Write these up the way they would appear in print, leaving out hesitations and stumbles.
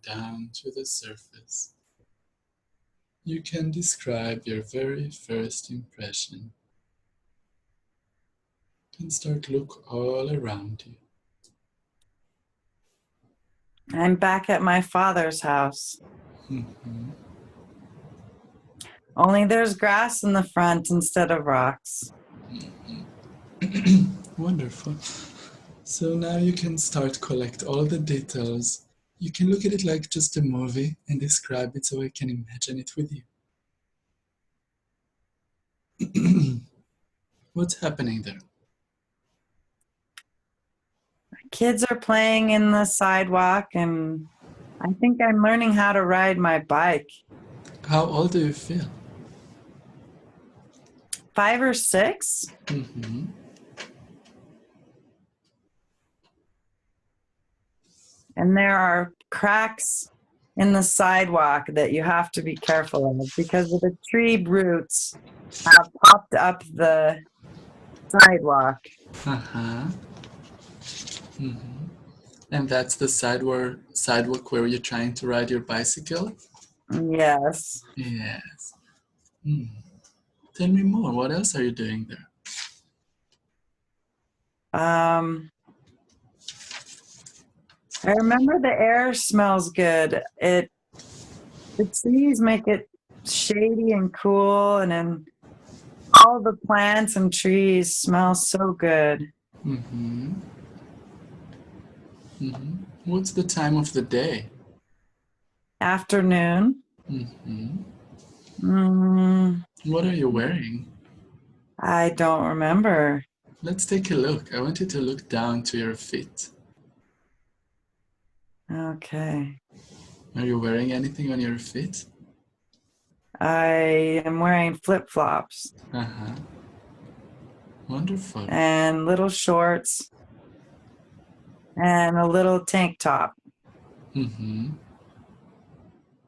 down to the surface. You can describe your very first impression. You can start to look all around you. I'm back at my father's house. Mm-hmm. Only there's grass in the front instead of rocks. Wonderful. So now you can start to collect all the details. You can look at it like just a movie and describe it so I can imagine it with you. What's happening there? Kids are playing in the sidewalk, and I think I'm learning how to ride my bike. How old do you feel? 5 or 6? Mm-hmm. And there are cracks in the sidewalk that you have to be careful of because of the tree roots have popped up the sidewalk. Uh-huh. Mm-hmm. And that's the sidewalk where you're trying to ride your bicycle? Yes. Yes. Mm. Tell me more. What else are you doing there? I remember the air smells good. The trees make it shady and cool, and then all the plants and trees smell so good. Mm-hmm. Mm-hmm. What's the time of the day? Afternoon. Mm-hmm. What are you wearing? I don't remember. Let's take a look. I want you to look down to your feet. Okay. Are you wearing anything on your feet? I am wearing flip-flops. Uh-huh. Wonderful. And little shorts and a little tank top. Mm-hmm.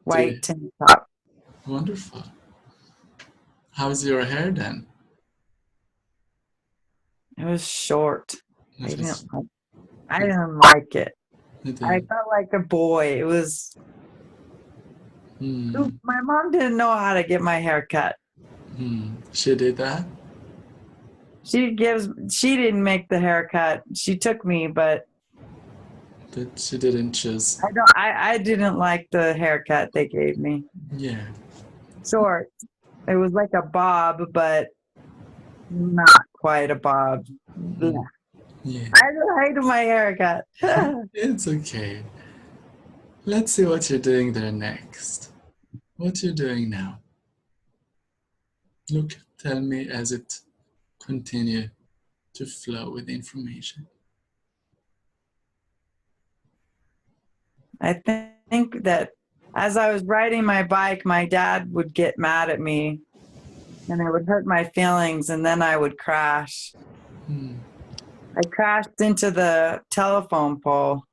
White tank top. Wonderful. How's your hair then? It was short. I It was, didn't like it. it, I felt like a boy. It was. My mom didn't know how to get my hair cut. She did that? She didn't make the haircut. She took me, but She didn't choose. I didn't like the haircut they gave me. Yeah. Short. It was like a bob, but not quite a bob. Yeah. I hated my haircut. It's okay. Let's see what you're doing there next. What you're doing now. Look, tell me as it continue to flow with information. I think that as I was riding my bike, my dad would get mad at me and it would hurt my feelings, and then I would crash. I crashed into the telephone pole.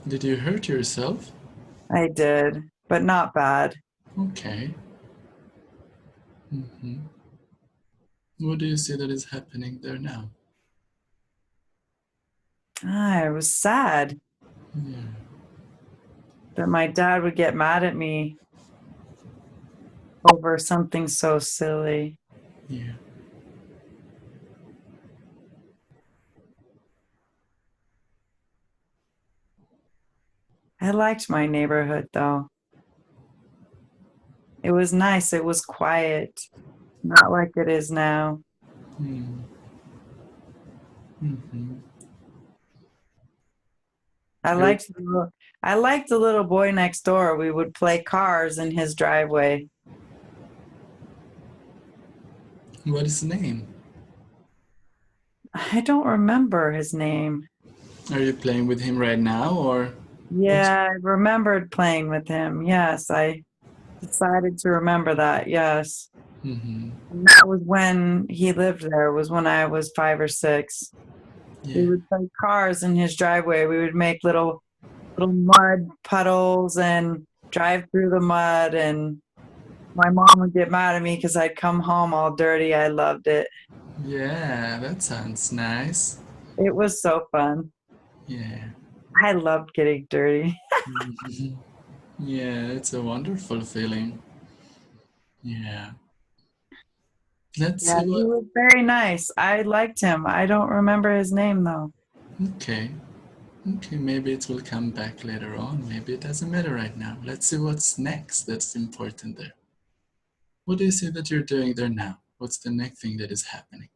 Did you hurt yourself? I did, but not bad. Okay. What do you see that is happening there now? I was sad that my dad would get mad at me over something so silly. Yeah. I liked my neighborhood, though. It was nice. It was quiet, not like it is now. I liked the little boy next door. We would play cars in his driveway. What is his name? I don't remember his name. Are you playing with him right now, or? Yeah, I remembered playing with him. Yes, I decided to remember that. Yes. And that was when he lived there. It was when I was 5 or 6. Yeah. We would play cars in his driveway. We would make little mud puddles and drive through the mud, and my mom would get mad at me because I'd come home all dirty. I loved it. Yeah, that sounds nice. It was so fun. Yeah. I loved getting dirty. Mhm. Yeah, it's a wonderful feeling. Yeah. Let's Yeah, see he what. was very nice. I liked him. I don't remember his name though. Okay. Okay, maybe it will come back later on. Maybe it doesn't matter right now. Let's see what's next that's important there. What do you see that you're doing there now? What's the next thing that is happening?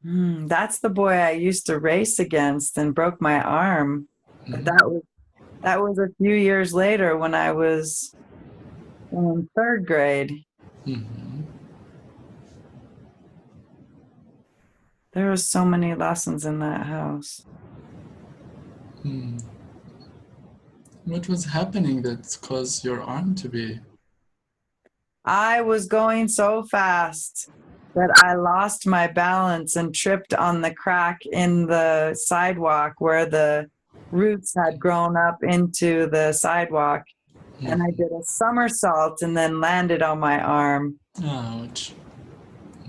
That's the boy I used to race against and broke my arm. But Mhm. that was a few years later when I was in third grade. Mhm. There were so many lessons in that house. Hmm. What was happening that caused your arm to be? I was going so fast that I lost my balance and tripped on the crack in the sidewalk where the roots had grown up into the sidewalk. And I Mhm. did a somersault and then landed on my arm. Ouch.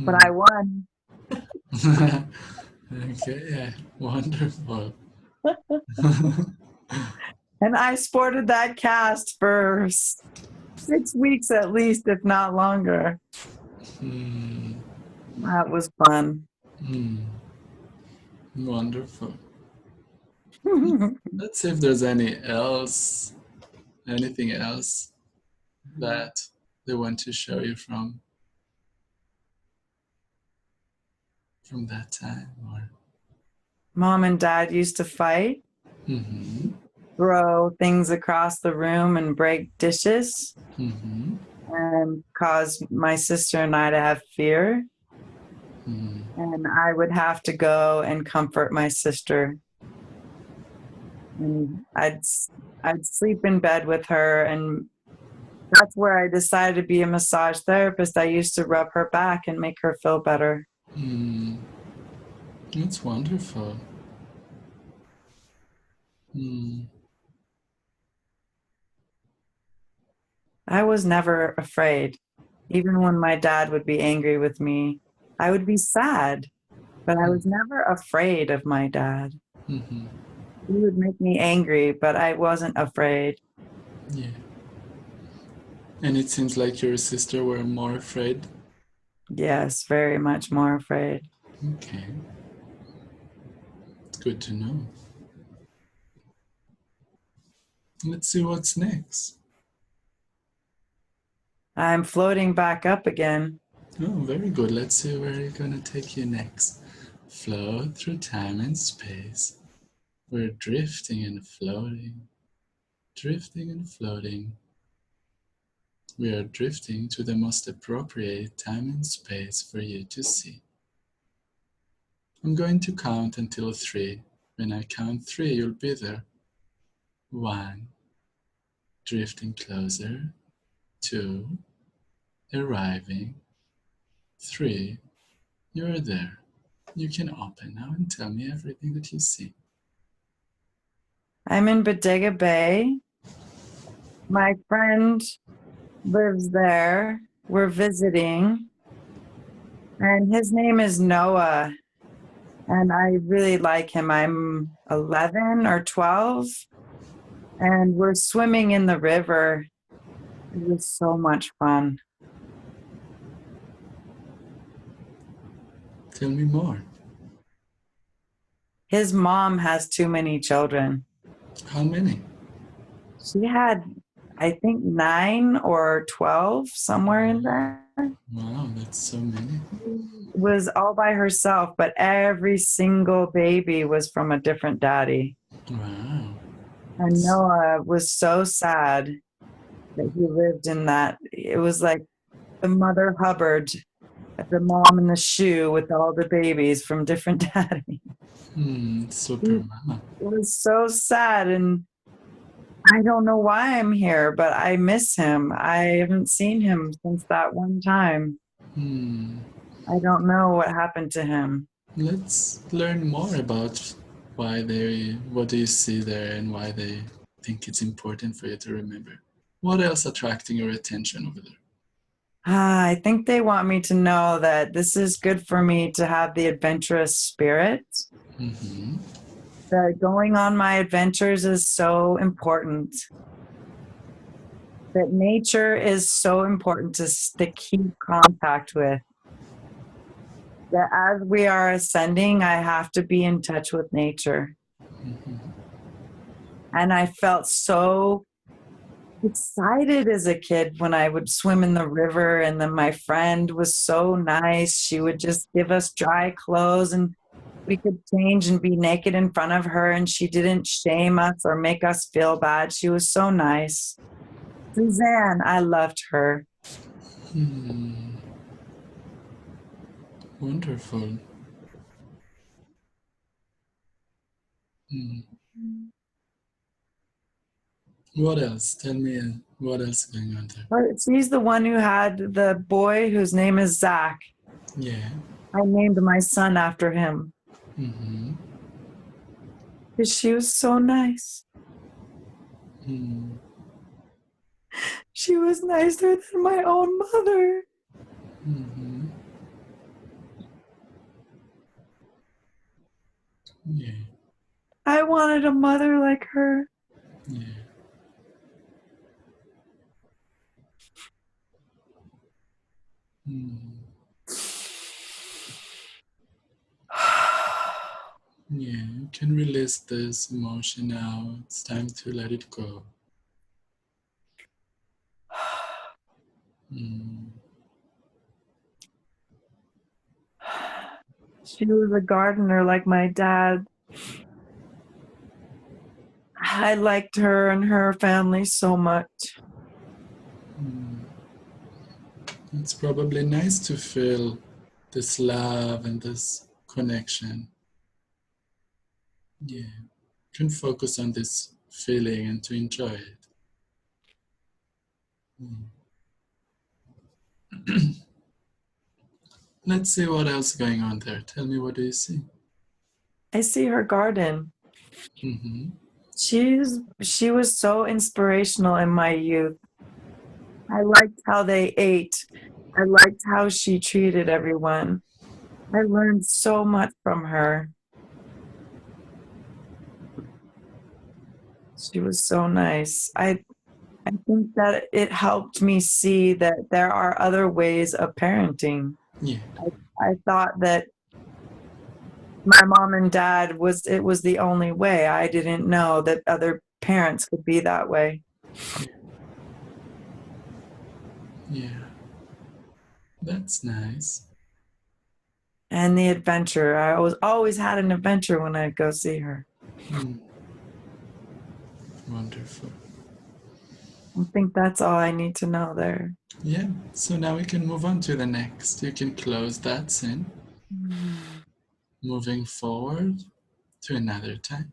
But Hmm. I won. Okay, yeah, wonderful. And I sported that cast for 6 weeks at least, if not longer. Hmm. That was fun. Hmm. Wonderful. Let's see if there's anything else that they want to show you from that time, or. Mom and dad used to fight, Mm-hmm. throw things across the room and break dishes, Mm-hmm. and cause my sister and I to have fear. Mm-hmm. And I would have to go and comfort my sister. And I'd sleep in bed with her, and that's where I decided to be a massage therapist. I used to rub her back and make her feel better. Mm. That's wonderful. Mm. I was never afraid. Even when my dad would be angry with me, I would be sad, but I was never afraid of my dad. Mm-hmm. He would make me angry, but I wasn't afraid. Yeah. And it seems like your sister were more afraid. Yes, very much more afraid. Okay. It's good to know. Let's see what's next. I'm floating back up again. Oh, very good. Let's see where you're gonna take you next. Float through time and space. We're drifting and floating, drifting and floating. We are drifting to the most appropriate time and space for you to see. I'm going to count until 3. When I count 3, you'll be there. 1, drifting closer. 2, arriving. 3, you're there. You can open now and tell me everything that you see. I'm in Bodega Bay. My friend lives there. We're visiting, and his name is Noah. And I really like him. I'm 11 or 12, and we're swimming in the river. It was so much fun. Tell me more. His mom has too many children. How many? She had, I think, 9 or 12, somewhere in there. Wow, that's so many. Was all by herself, but every single baby was from a different daddy. Wow. And Noah was so sad that he lived in that. It was like the Mother Hubbard, the mom in the shoe with all the babies from different daddies. Super It mama. was so sad. And I don't know why I'm here, but I miss him. I haven't seen him since that one time. Hmm. I don't know what happened to him. Let's learn more about what do you see there and why they think it's important for you to remember. What else attracting your attention over there? I think they want me to know that this is good for me to have the adventurous spirit. Mm-hmm. that going on my adventures is so important. That nature is so important to keep contact with. That as we are ascending, I have to be in touch with nature. And I felt so excited as a kid when I would swim in the river, and then my friend was so nice. She would just give us dry clothes and we could change and be naked in front of her, and she didn't shame us or make us feel bad. She was so nice. Suzanne, I loved her. Wonderful. What else? Tell me what else is going on there. She's the one who had the boy whose name is Zach. Yeah. I named my son after him. Mm-hmm. Because she was so nice. She was nicer than my own mother. Yeah. I wanted a mother like her. Yeah. Yeah, you can release this emotion now. It's time to let it go. She was a gardener like my dad. I liked her and her family so much. It's probably nice to feel this love and this connection. Yeah, you can focus on this feeling and to enjoy it. Let's see what else is going on there. Tell me, what do you see? I see her garden. Mm-hmm. She was so inspirational in my youth. I liked how they ate. I liked how she treated everyone. I learned so much from her. She was so nice. I think that it helped me see that there are other ways of parenting. Yeah. I thought that my mom and dad was the only way. I didn't know that other parents could be that way. Yeah. That's nice. And the adventure. I always had an adventure when I'd go see her. Wonderful. I think that's all I need to know there. Yeah, so now we can move on to the next. You can close that scene. Moving forward to another time.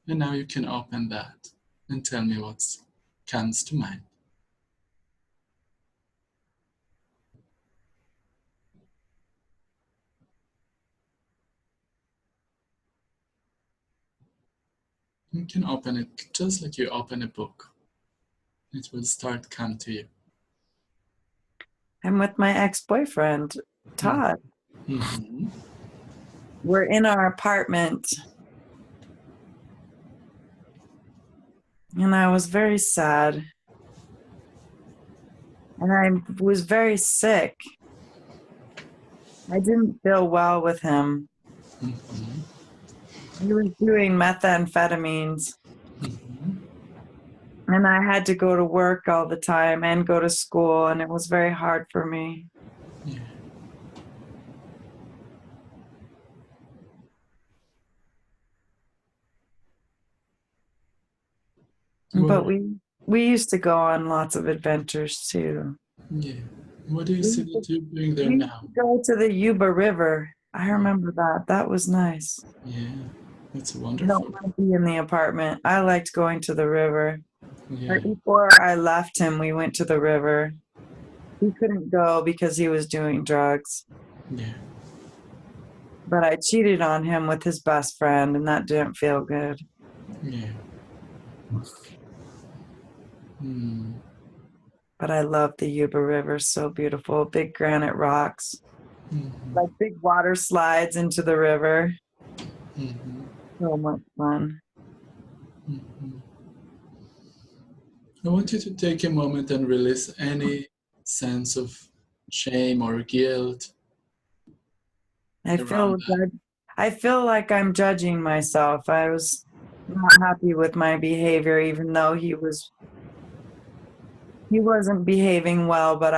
And now you can open that and tell me what comes to mind. You can open it just like you open a book. It will start come to you. I'm with my ex-boyfriend, Todd. Mm-hmm. We're in our apartment. And I was very sad. And I was very sick. I didn't feel well with him. He was doing methamphetamines. And I had to go to work all the time and go to school, and it was very hard for me. Yeah. But we used to go on lots of adventures too. Yeah. What do you see that you're doing there We used now? to go to the Yuba River. I remember that. That was nice. Yeah, that's I wonderful. don't want to be in the apartment. I liked going to the river. Yeah. Right before I left him, we went to the river. He couldn't go because he was doing drugs. Yeah. But I cheated on him with his best friend, and that didn't feel good. Yeah. But I love the Yuba River. So beautiful. Big granite rocks. Like big water slides into the river. So much fun. Mhm. I want you to take a moment and release any sense of shame or guilt I around feel that. I feel like I'm judging myself. I was not happy with my behavior, even though he wasn't behaving well, but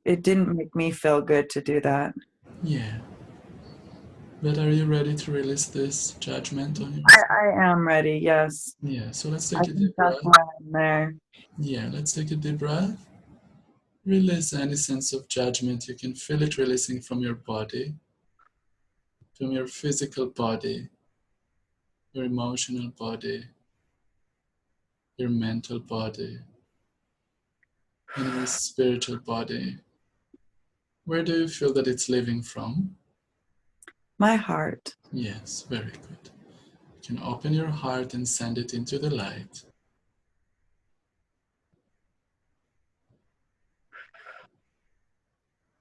it didn't make me feel good to do that. Yeah. But are you ready to release this judgment on I, yourself? I am ready, yes. Yeah. So let's I take a think deep that's breath. why I'm there. Yeah. Let's take a deep breath. Release any sense of judgment. You can feel it releasing from your body, from your physical body, your emotional body, your mental body, and your spiritual body. Where do you feel that it's living from? My heart. Yes, very good. You can open your heart and send it into the light.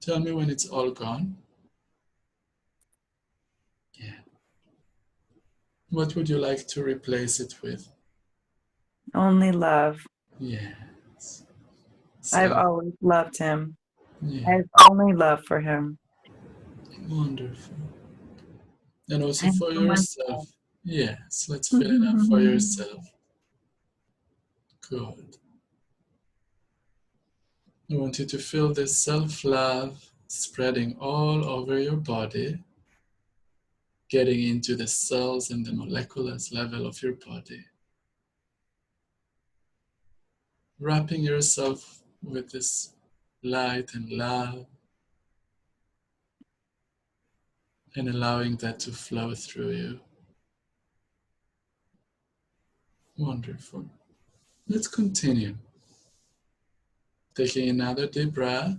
Tell me when it's all gone. Yeah. What would you like to replace it with? Only love. Yes. I've So, always loved him. I yeah, have only love for him. wonderful. And also And for for yourself. myself. Yes, let's fill it up for yourself. Good. I want you to feel this self love spreading all over your body, getting into the cells and the molecular level of your body. Wrapping yourself with this light and love and allowing that to flow through you. Wonderful. Let's continue. Taking another deep breath,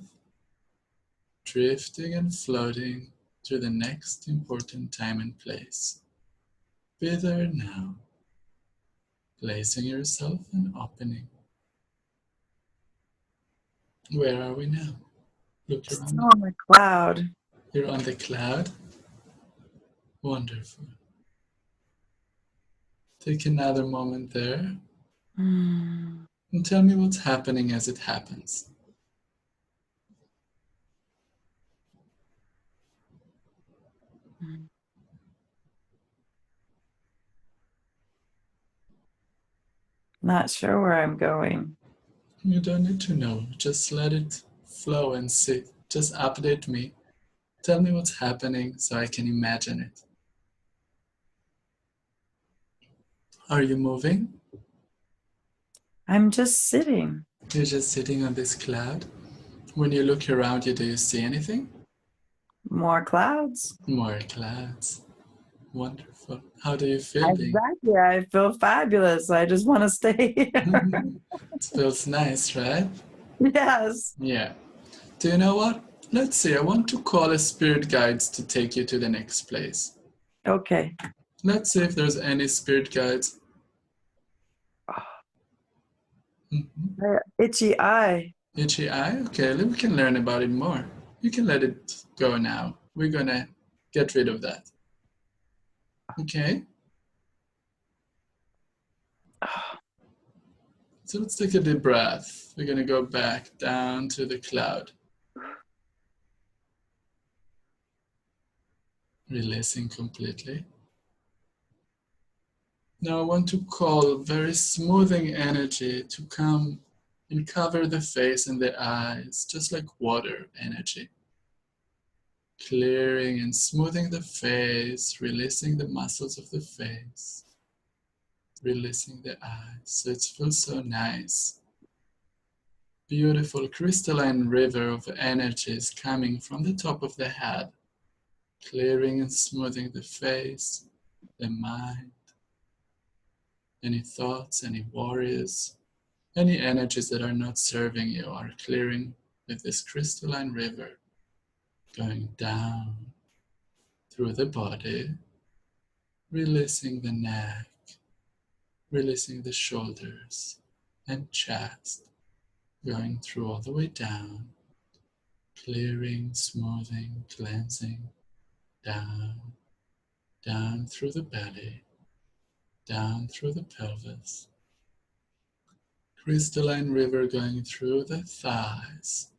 drifting and floating to the next important time and place. Be there now, placing yourself and opening. Where are we now? Look Still around. on the cloud. You're on the cloud. Wonderful. Take another moment there Mm, and tell me what's happening as it happens. mm. Not sure where I'm going. You don't need to know. Just let it flow and sit. Just update me. Tell me what's happening so I can imagine it. Are you moving? I'm just sitting. You're just sitting on this cloud. When you look around you, do you see anything? More clouds. More clouds. Wonderful. How do you feel being? Exactly. I feel fabulous. I just want to stay here. It feels nice, right? Yes. Yeah. Do you know what? Let's see. I want to call a spirit guides to take you to the next place. Okay. Let's see if there's any spirit guides. Mhm. Itchy eye. Itchy eye? Okay, we can learn about it more. You can let it go now. We're gonna get rid of that. Okay? So let's take a deep breath. We're gonna go back down to the cloud, releasing completely. Now I want to call very smoothing energy to come and cover the face and the eyes, just like water energy. Clearing and smoothing the face, releasing the muscles of the face, releasing the eyes. So it feels so nice. Beautiful crystalline river of energy is coming from the top of the head, clearing and smoothing the face, the mind, any thoughts, any worries, any energies that are not serving you are clearing with this crystalline river, going down through the body, releasing the neck, releasing the shoulders and chest, going through all the way down, clearing, smoothing, cleansing, down, down through the belly, down through the pelvis. Crystalline river going through the thighs,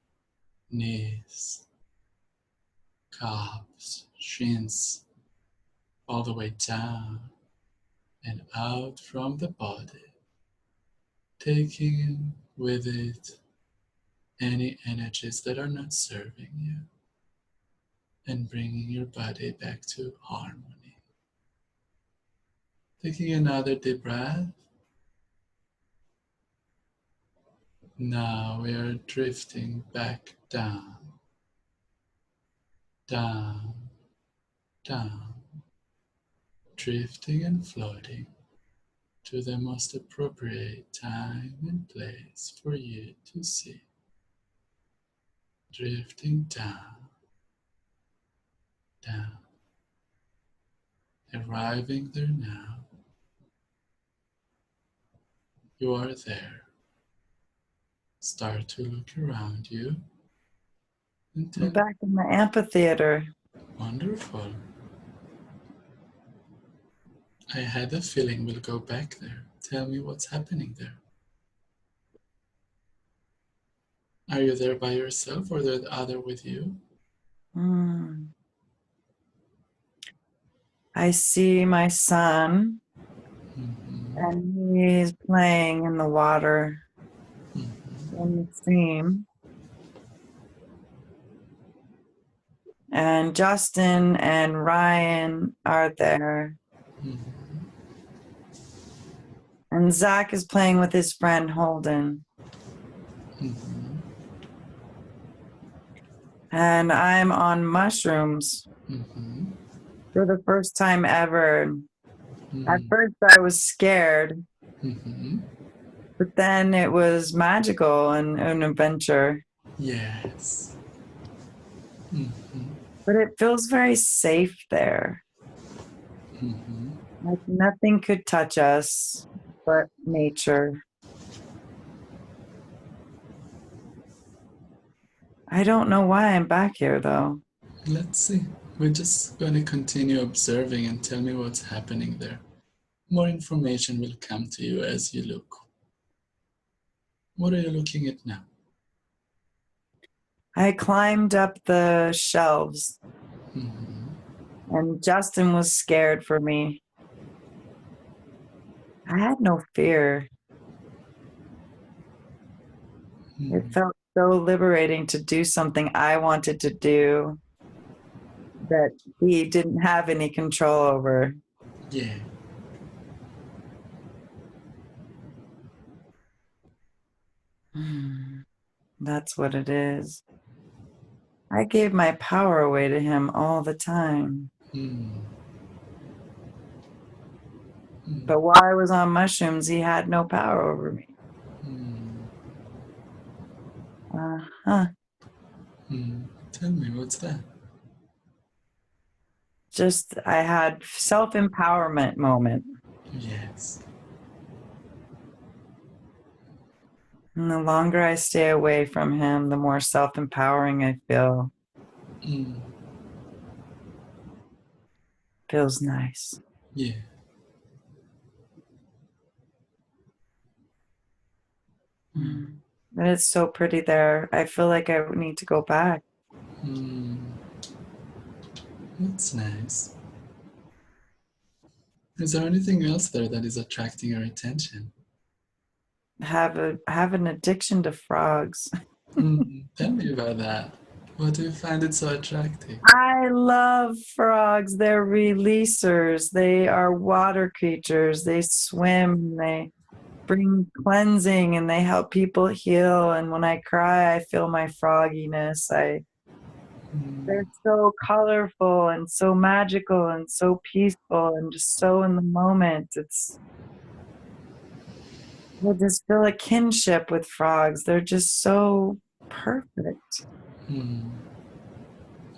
knees, calves, shins, all the way down and out from the body, taking with it any energies that are not serving you and bringing your body back to harmony. Taking another deep breath. Now we are drifting back down, down, down, drifting and floating to the most appropriate time and place for you to see. Drifting down, down, arriving there now. You are there. Start to look around you and I'm tell. back in the amphitheater. Wonderful. I had a feeling we'll go back there. Tell me what's happening there. Are you there by yourself or the other with you? I see my son, and he's playing in the water in the stream. And Justin and Ryan are there. And Zach is playing with his friend Holden. And I'm on mushrooms for the first time ever. At first I was scared, but then it was magical and an adventure. Yes. But it feels very safe there. Like nothing could touch us but nature. I don't know why I'm back here though. Let's see. We're just going to continue observing and tell me what's happening there. More information will come to you as you look. What are you looking at now? I climbed up the shelves and Justin was scared for me. I had no fear. It felt so liberating to do something I wanted to do that he didn't have any control over. Yeah. That's what it is. I gave my power away to him all the time. But while I was on mushrooms, he had no power over me. Tell me, what's that? Just, I had self-empowerment moment. Yes. And the longer I stay away from him, the more self-empowering I feel. Feels nice. Yeah. But it's so pretty there. I feel like I need to go back. That's nice. Is there anything else there that is attracting your attention? Have an addiction to frogs. Tell me about that. Why do you find it so attractive? I love frogs. They're releasers. They are water creatures. They swim. They bring cleansing and they help people heal. And when I cry, I feel my frogginess. They're so colorful and so magical and so peaceful and just so in the moment. I just feel a kinship with frogs. They're just so perfect.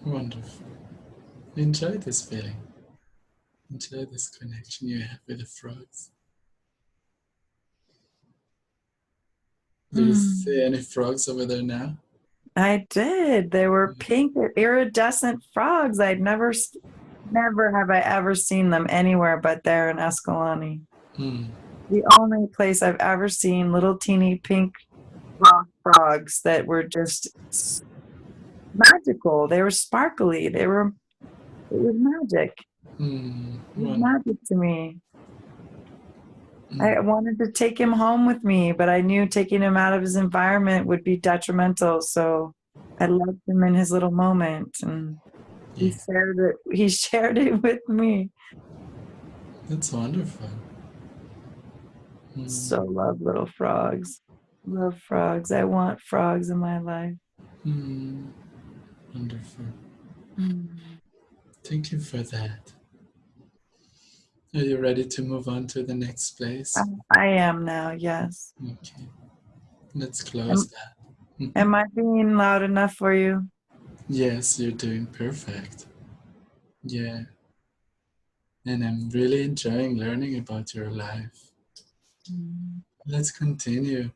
Wonderful. Enjoy this feeling. Enjoy this connection you have with the frogs. Do you see any frogs over there now? I did. They were pink, iridescent frogs. Never have I ever seen them anywhere but there in Escalante. The only place I've ever seen little teeny pink rock frogs that were just magical. They were sparkly. It was magic. It was magic to me. I wanted to take him home with me, but I knew taking him out of his environment would be detrimental. So I loved him in his little moment, and he shared it. He shared it with me. That's wonderful. So love little frogs. Love frogs. I want frogs in my life. Wonderful. Thank you for that. Are you ready to move on to the next place? I am now, yes. Okay. Let's close that. Am I being loud enough for you? Yes, you're doing perfect. Yeah. And I'm really enjoying learning about your life. Let's continue.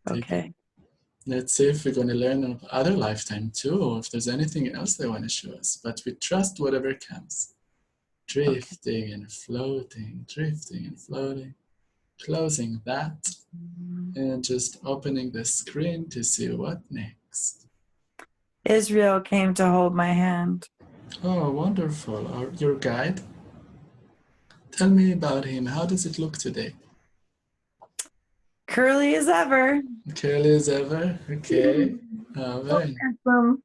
Okay. Let's see if we're going to learn of other lifetime too, or if there's anything else they want to show us. But we trust whatever comes. Drifting and floating, drifting and floating. Closing that and just opening the screen to see what next. Israel came to hold my hand. Oh, wonderful. Your guide? Tell me about him. How does it look today? Curly as ever. Curly as ever? Okay. Oh, So handsome.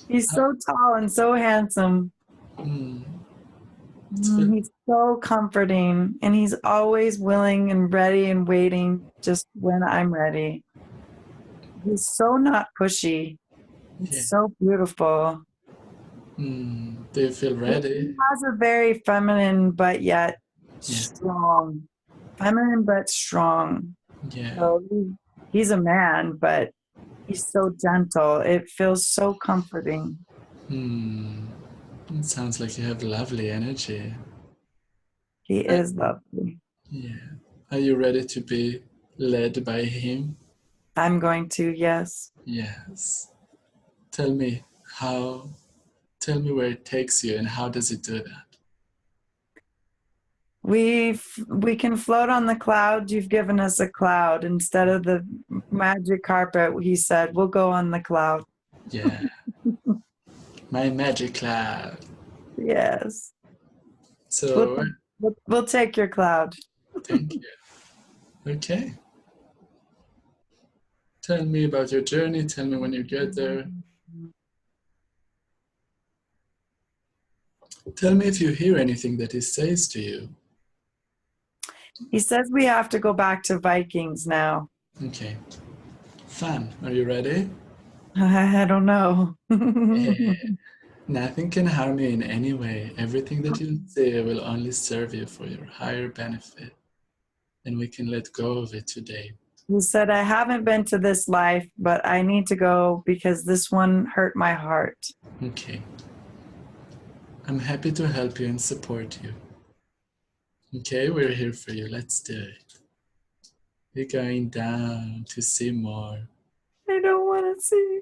He's so tall and so handsome. He's so comforting, and he's always willing and ready and waiting just when I'm ready. He's so not pushy. He's so beautiful. Do you feel ready? He has a very feminine but yet strong. Feminine but strong. Yeah. So he's a man, but he's so gentle. It feels so comforting. It sounds like you have lovely energy. He is lovely. Yeah. Are you ready to be led by him? I'm going to, yes. Yes. Tell me where it takes you and how does it do that? We can float on the cloud. You've given us a cloud instead of the magic carpet. He said, we'll go on the cloud. Yeah. My magic cloud. Yes. So we'll take your cloud. Thank you. Okay. Tell me about your journey. Tell me when you get there. Tell me if you hear anything that he says to you. He says we have to go back to Vikings now. Okay. Fun. Are you ready? I don't know. Nothing can harm you in any way. Everything that you say will only serve you for your higher benefit. And we can let go of it today. He said, I haven't been to this life, but I need to go because this one hurt my heart. Okay. I'm happy to help you and support you. Okay, we're here for you. Let's do it. We're going down to see more. I don't want to see.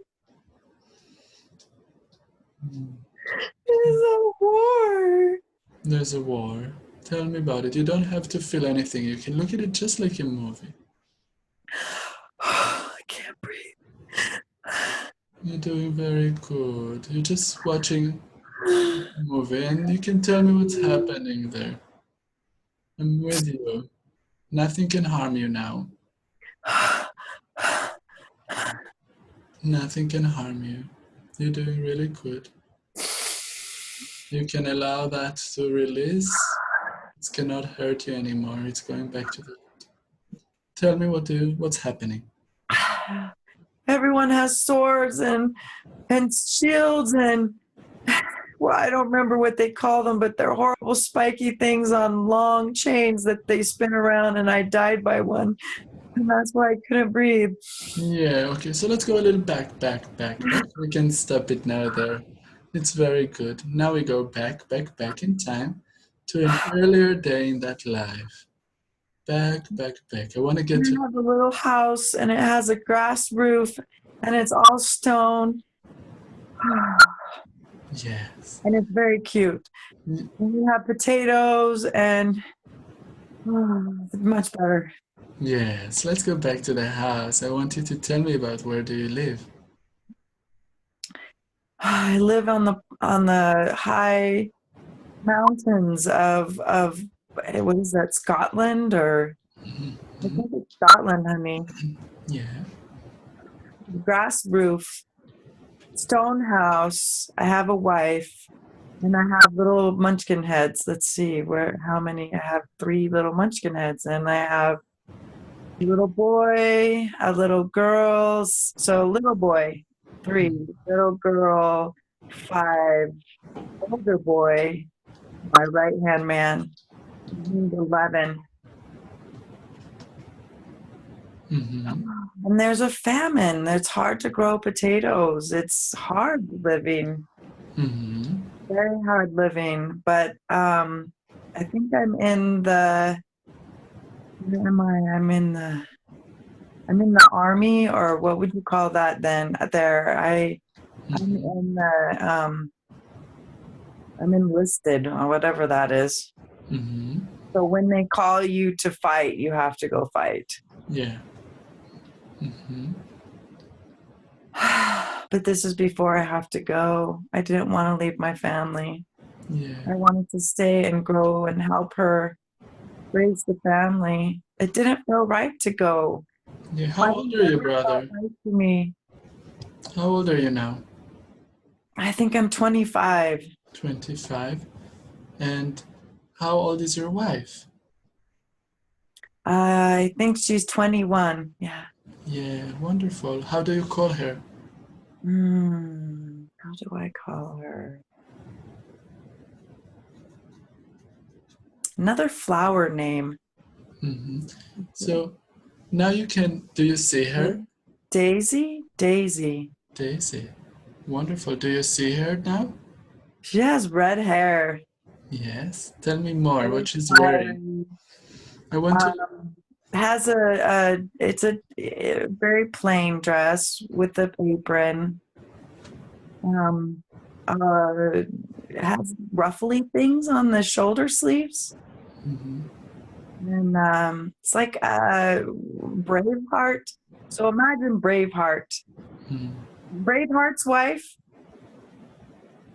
There's a war. There's a war. Tell me about it. You don't have to feel anything. You can look at it just like a movie. I can't breathe. You're doing very good. You're just watching a movie and you can tell me what's happening there. I'm with you. Nothing can harm you now. Nothing can harm you. You're doing really good. You can allow that to release. It cannot hurt you anymore. It's going back to the light. Tell me what's happening. Everyone has swords and shields and well, I don't remember what they call them, but they're horrible spiky things on long chains that they spin around, and I died by one. And that's why I couldn't breathe. Yeah, okay, so let's go a little back. We can stop it now there. It's very good. Now we go back in time to an earlier day in that life. Back. I want to get to... I have a little house, and it has a grass roof, and it's all stone. Yes. And it's very cute. And we have potatoes, and Oh, much better. Yes, let's go back to the house. I want you to tell me about where do you live? I live on the high mountains of what is that, Scotland, or I Mhm. think it's Scotland, honey. Yeah. Grass roof, stone house. I have a wife, and I have little munchkin heads. Let's see how many. I have three little munchkin heads, and I have a little boy, a little girl. So little boy, three, little girl, five, older boy, my right hand man, 11. Mm-hmm. And there's a famine. It's hard to grow potatoes. It's hard living, Mm-hmm. very hard living. But I think where am I? I'm in the army, or what would you call that then? Mm-hmm. I'm enlisted, or whatever that is. Mm-hmm. So when they call you to fight, you have to go fight. Yeah. Mm-hmm. But this is before I have to go. I didn't want to leave my family. Yeah. I wanted to stay and grow and help her raise the family. It didn't feel right to go. Yeah. How Fighting old are you, never felt brother? right to me. How old are you now? I think I'm 25. 25. And how old is your wife? I think she's 21. Yeah. Yeah, wonderful. How do you call her? How do I call her? Another flower name. Mm-hmm. So now you can, do you see her? Daisy? Daisy. Daisy. Wonderful. Do you see her now? She has red hair. Yes. Tell me more Very what she's wearing. fiery. I want to. Has it's a very plain dress with a apron. Um, uh, has ruffly things on the shoulder sleeves, Mm-hmm. and it's like a Braveheart. So imagine Braveheart. Mm-hmm. Braveheart's wife.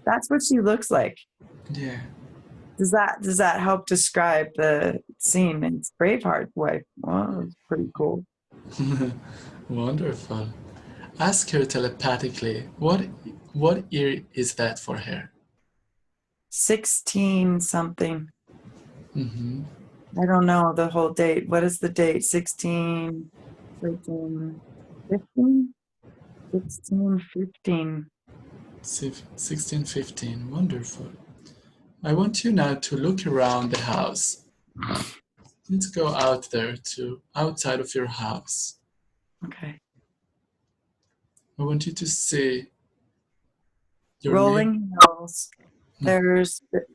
That's what she looks like. Yeah. Does that help describe the scene? It's Braveheart's wife. Wow, it's pretty cool. Wonderful. Ask her telepathically, what year is that for her? 16 something. Mm-hmm. I don't know the whole date. What is the date? 16, 13, 15? 16, 15. 16, 15. Wonderful. I want you now to look around the house. Let's go out there to outside of your house. Okay. I want you to see your neighbor. Rolling hills.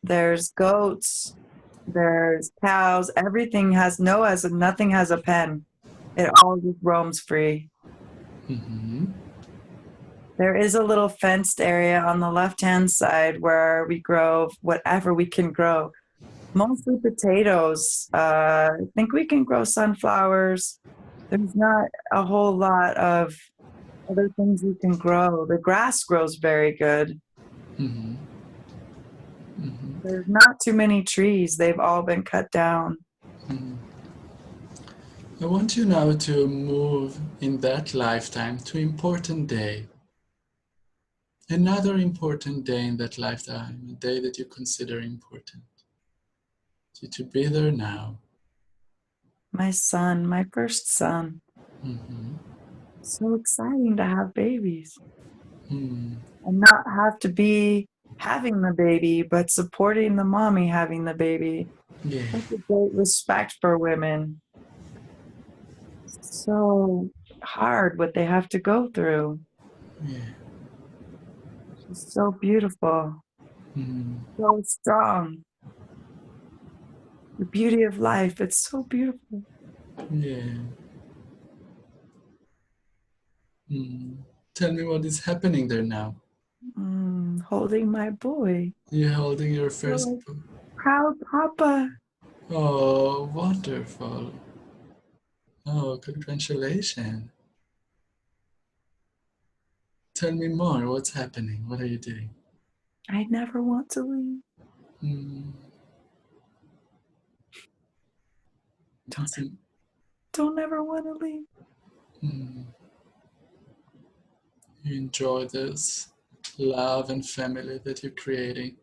There's goats. There's cows. Everything nothing has a pen. It all just roams free. Mm-hmm. There is a little fenced area on the left-hand side where we grow whatever we can grow. Mostly potatoes. I think we can grow sunflowers. There's not a whole lot of other things we can grow. The grass grows very good. Mm-hmm. Mm-hmm. There's not too many trees. They've all been cut down. Mm-hmm. I want you now to move in that lifetime to important day. Another important day in that lifetime, a day that you consider important. To be there now. My son, my first son. Mm-hmm. So exciting to have babies Mm. and not have to be having the baby, but supporting the mommy having the baby. Yeah, Such a great respect for women. So hard what they have to go through. yeah. She's so beautiful, Mm. so strong. The beauty of life. It's so beautiful. Yeah. Mm. Tell me what is happening there now. Holding my boy. You're holding your So first. proud papa. Oh, wonderful. Oh, congratulations. Tell me more. What's happening? What are you doing? I never want to leave. Mm, Don't, it's in, don't ever want to leave. mm, you enjoy this love and family that you're creating.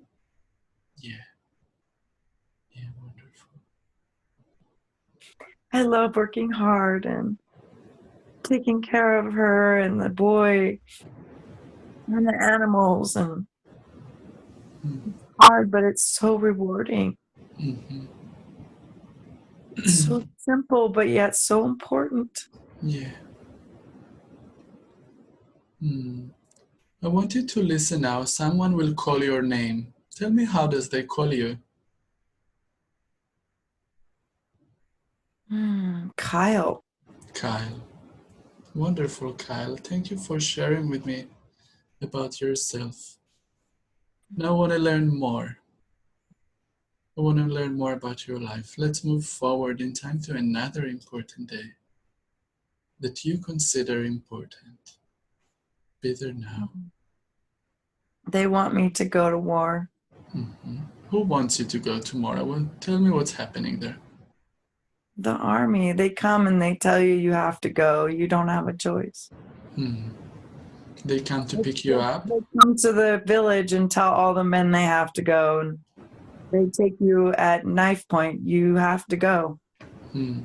Yeah, yeah, wonderful. I love working hard and taking care of her and the boy and the animals, and Mm, it's hard, but it's so rewarding. hmm It's so simple, but yet so important. Yeah. Mm. I want you to listen now. Someone will call your name. Tell me, how does they call you? Kyle. Kyle. Wonderful, Kyle. Thank you for sharing with me about yourself. Now I want to learn more. I want to learn more about your life. Let's move forward in time to another important day that you consider important. Be there now. They want me to go to war. Hmm. Who wants you to go tomorrow? Well, tell me what's happening there. The army, they come and they tell you have to go. You don't have a choice. Hmm. They come to They, pick you they, up. they come to the village and tell all the men they have to go. And they take you at knife point. You have to go. Hmm.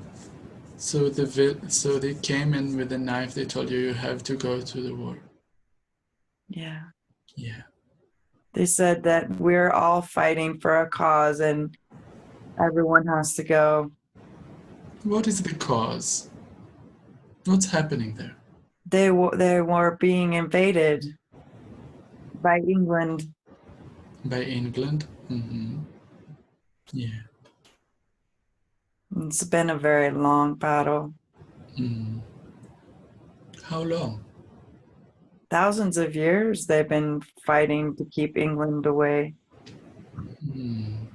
So they came in with a knife. They told you you have to go to the war. Yeah. Yeah. They said that we're all fighting for a cause and everyone has to go. What is the cause? What's happening there? They were being invaded by England. By England? Hmm. Yeah. It's been a very long battle. Mm. How long? Thousands of years they've been fighting to keep England away. Mm.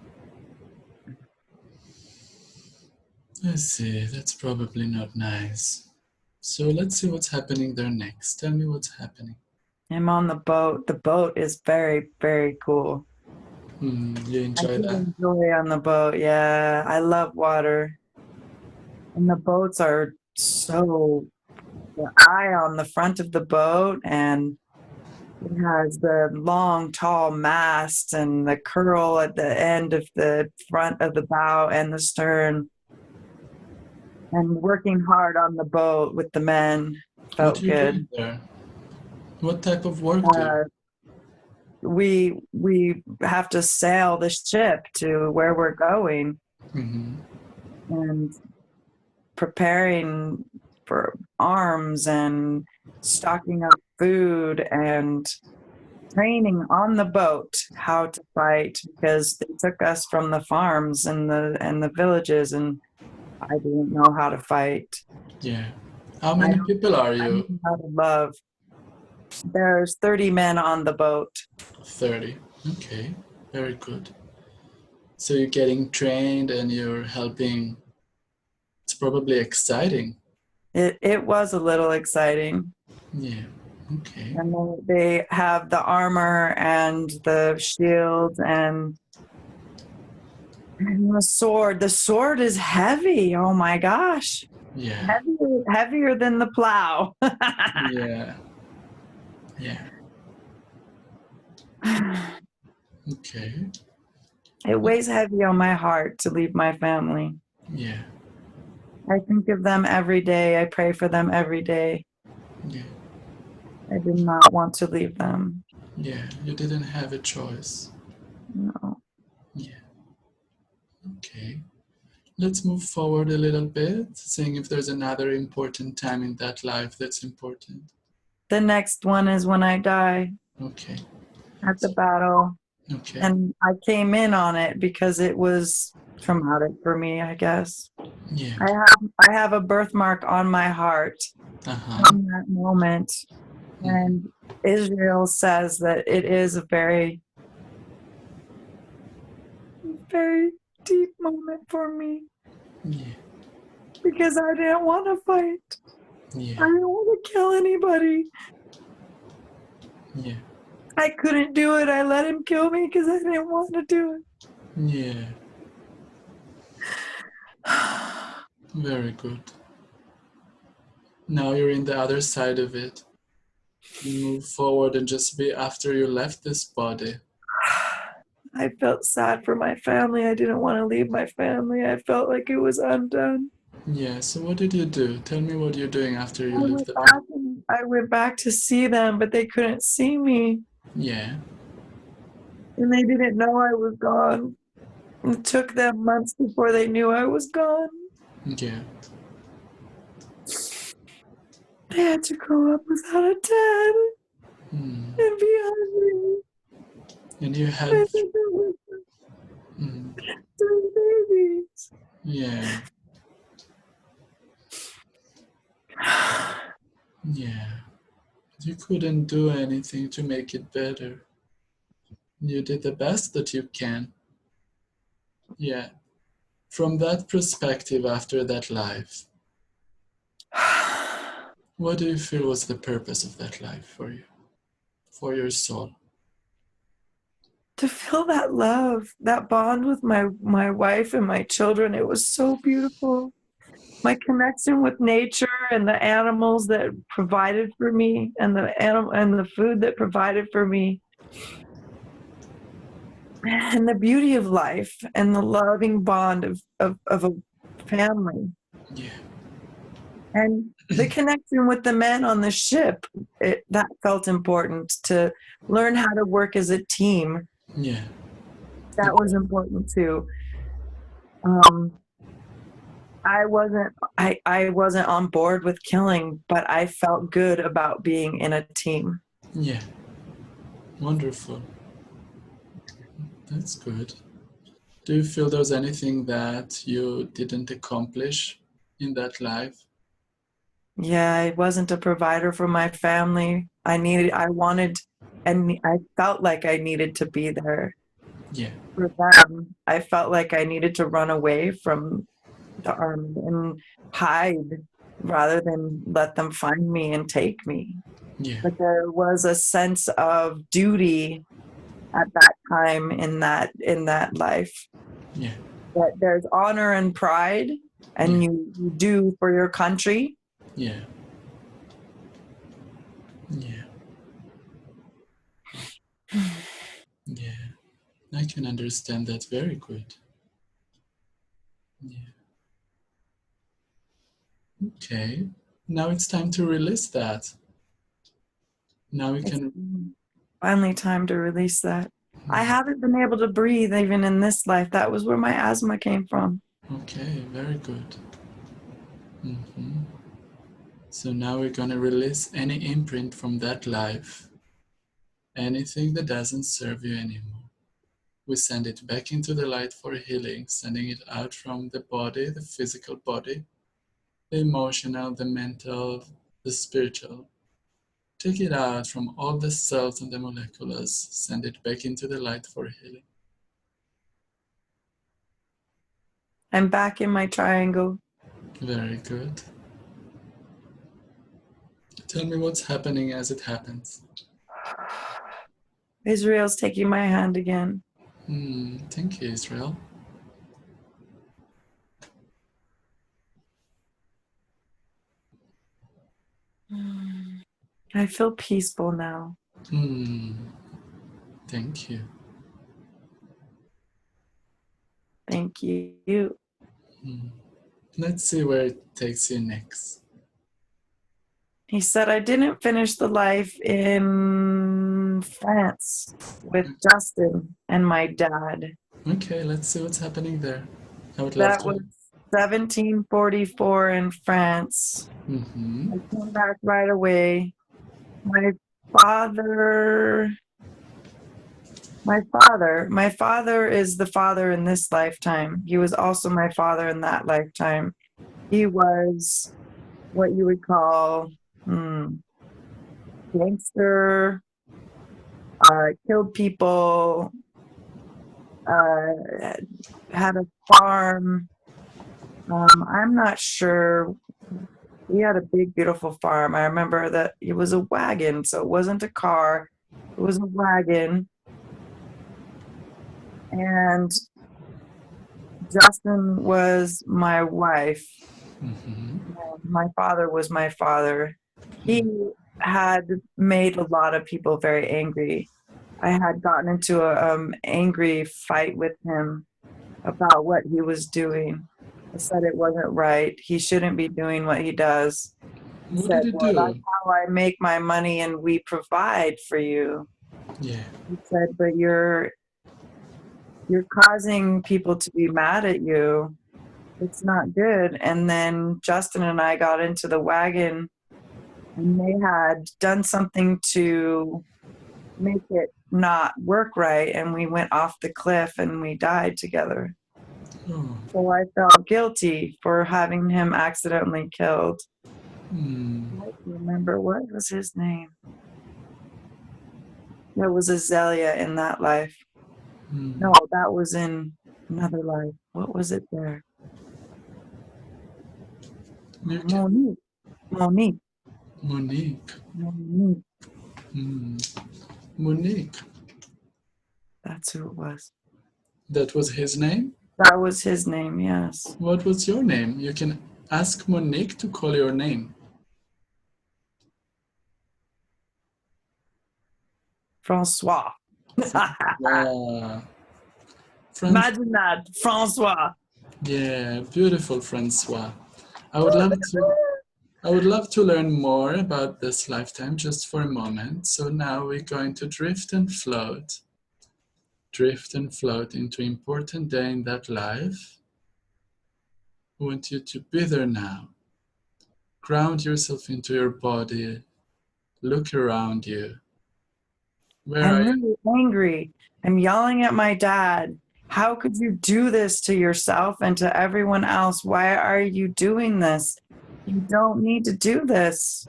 I see. That's probably not nice. So let's see what's happening there next. Tell me what's happening. I'm on the boat. The boat is very, very cool. You I enjoy do that? enjoy on the boat. Yeah, I love water. And the boats are so, the eye on the front of the boat, and it has the long, tall mast and the curl at the end of the front of the bow and the stern. And working hard on the boat with the men What felt are you good. doing there? What type of work do you? Uh, we have to sail the ship to where we're going Mm-hmm. and preparing for arms and stocking up food and training on the boat how to fight, because they took us from the farms and the villages, and I didn't know how to fight. Yeah. How I many don't people are I you? don't know how to love. There's 30 men on the boat. 30. Okay. Very good. So you're getting trained and you're helping. It's probably exciting. It was a little exciting. Yeah. Okay. And they have the armor and the shield and the sword. The sword is heavy. Oh my gosh. Yeah. Heavier than the plow. Yeah. Yeah. Okay. It weighs heavy on my heart to leave my family. Yeah. I think of them every day. I pray for them every day. Yeah. I do not want to leave them. Yeah. You didn't have a choice. No. Yeah. Okay. Let's move forward a little bit, seeing if there's another important time in that life that's important. The next one is when I die Okay. at the battle. Okay. And I came in on it because it was traumatic for me, I guess. Yeah. I have a birthmark on my heart Uh-huh. from that moment. Mhm. And Israel says that it is a very, very deep moment for me Yeah. because I didn't want to fight. Yeah. I didn't want to kill anybody. Yeah. I couldn't do it. I let him kill me because I didn't want to do Yeah. it. Very good. Now you're in the other side of it. You move forward and just be after you left this body. I felt sad for my family. I didn't want to leave my family. I felt like it was undone. Yeah, so what did you do? Tell me what you're doing after you I leave went the body. back and I went back to see them, but they couldn't see me. Yeah. And they didn't know I was gone. It took them months before they knew I was gone. Yeah. They had to grow up without a dad Mm. and be hungry. And you And had. they were Mm. three babies. Yeah. Yeah. You couldn't do anything to make it better. You did the best that you can. Yeah. From that perspective, after that life, what do you feel was the purpose of that life for you, for your soul? To feel that love, that bond with my wife and my children, it was so beautiful. My connection with nature and the animals that provided for me and the food that provided for me and the beauty of life and the loving bond of a family Yeah. and the connection with the men on the ship, that felt important. To learn how to work as a team, Yeah. that was important too. um, I wasn't on board with killing, but I felt good about being in a team. Yeah. Wonderful. That's good. Do you feel there's anything that you didn't accomplish in that life? Yeah, I wasn't a provider for my family. I wanted, and I felt like I needed to be there Yeah. for them. I felt like I needed to run away from the army and hide rather than let them find me and take me. Yeah. But there was a sense of duty at that time in that life. Yeah. That there's honor and pride, Yeah. and you do for your country. Yeah. Yeah. Yeah. I can understand that very good. Yeah. Okay. Now it's time to release that. Now we It's can. finally time to release that. I Yeah. haven't been able to breathe even in this life. That was where my asthma came from. Okay. Very good. Hmm. So now we're going to release any imprint from that life, anything that doesn't serve you anymore. We send it back into the light for healing, sending it out from the body, the physical body, the emotional, the mental, the spiritual. Take it out from all the cells and the molecules, send it back into the light for healing. I'm back in my triangle. Very good. Tell me what's happening as it happens. Israel's taking my hand again. Thank you, Israel. I feel peaceful now. Thank you. Thank you. Let's see where it takes you next. He said I didn't finish the life in France with Justin and my dad. Okay, let's see what's happening there. I would love That was to. 1744 in France. Mm-hmm. I came back right away. My father, my father is the father in this lifetime. He was also my father in that lifetime. He was what you would call gangster, killed people, had a farm. I'm not sure. We had a big, beautiful farm. I remember that it was a wagon, so it wasn't a car. It was a wagon. And Justin was my wife. My father was my father. He had made a lot of people very angry. I had gotten into a angry fight with him about what he was doing. I said it wasn't right. He shouldn't be doing what he does. He What said, did he well, that's do? how I make my money and we provide for you. Yeah. He said, but you're causing people to be mad at you. It's not good. And then Justin and I got into the wagon and they had done something to make it not work right. And we went off the cliff and we died together. Oh. So I felt guilty for having him accidentally killed. I remember, what was his name? There was Azalea in that life. No, that was in another life. What was it there? Monique. Monique. Monique. That's who it was. That was his name? That was his name, yes. What was your name? You can ask Monique to call your name. Francois. Imagine that, Francois. Yeah, beautiful Francois. I would love to learn more about this lifetime just for a moment. So now we're going to drift and float. Drift and float into an important day in that life. I want you to be there now. Ground yourself into your body. Look around you. Where I'm are you? really angry. I'm yelling at my dad. How could you do this to yourself and to everyone else? Why are you doing this? You don't need to do this.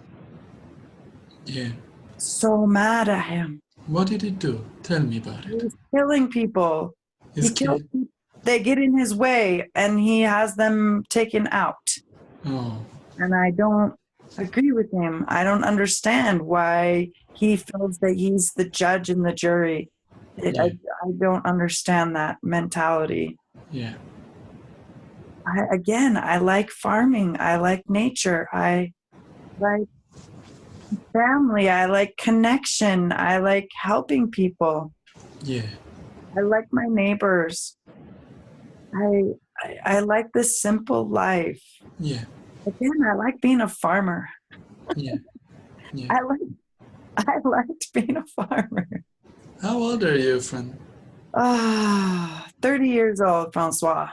Yeah. So mad at him. What did he do? Tell me about it. He's killing people. His kid? They get in his way and he has them taken out. Oh. And I don't agree with him. I don't understand why he feels that he's the judge and the jury. I don't understand that mentality. Yeah. I like farming. I like nature. I like family. I like connection. I like helping people. Yeah. I like my neighbors. I like this simple life. Yeah. Again, I like being a farmer. Yeah. Yeah. I liked being a farmer. How old are you, friend? 30 years old, Francois.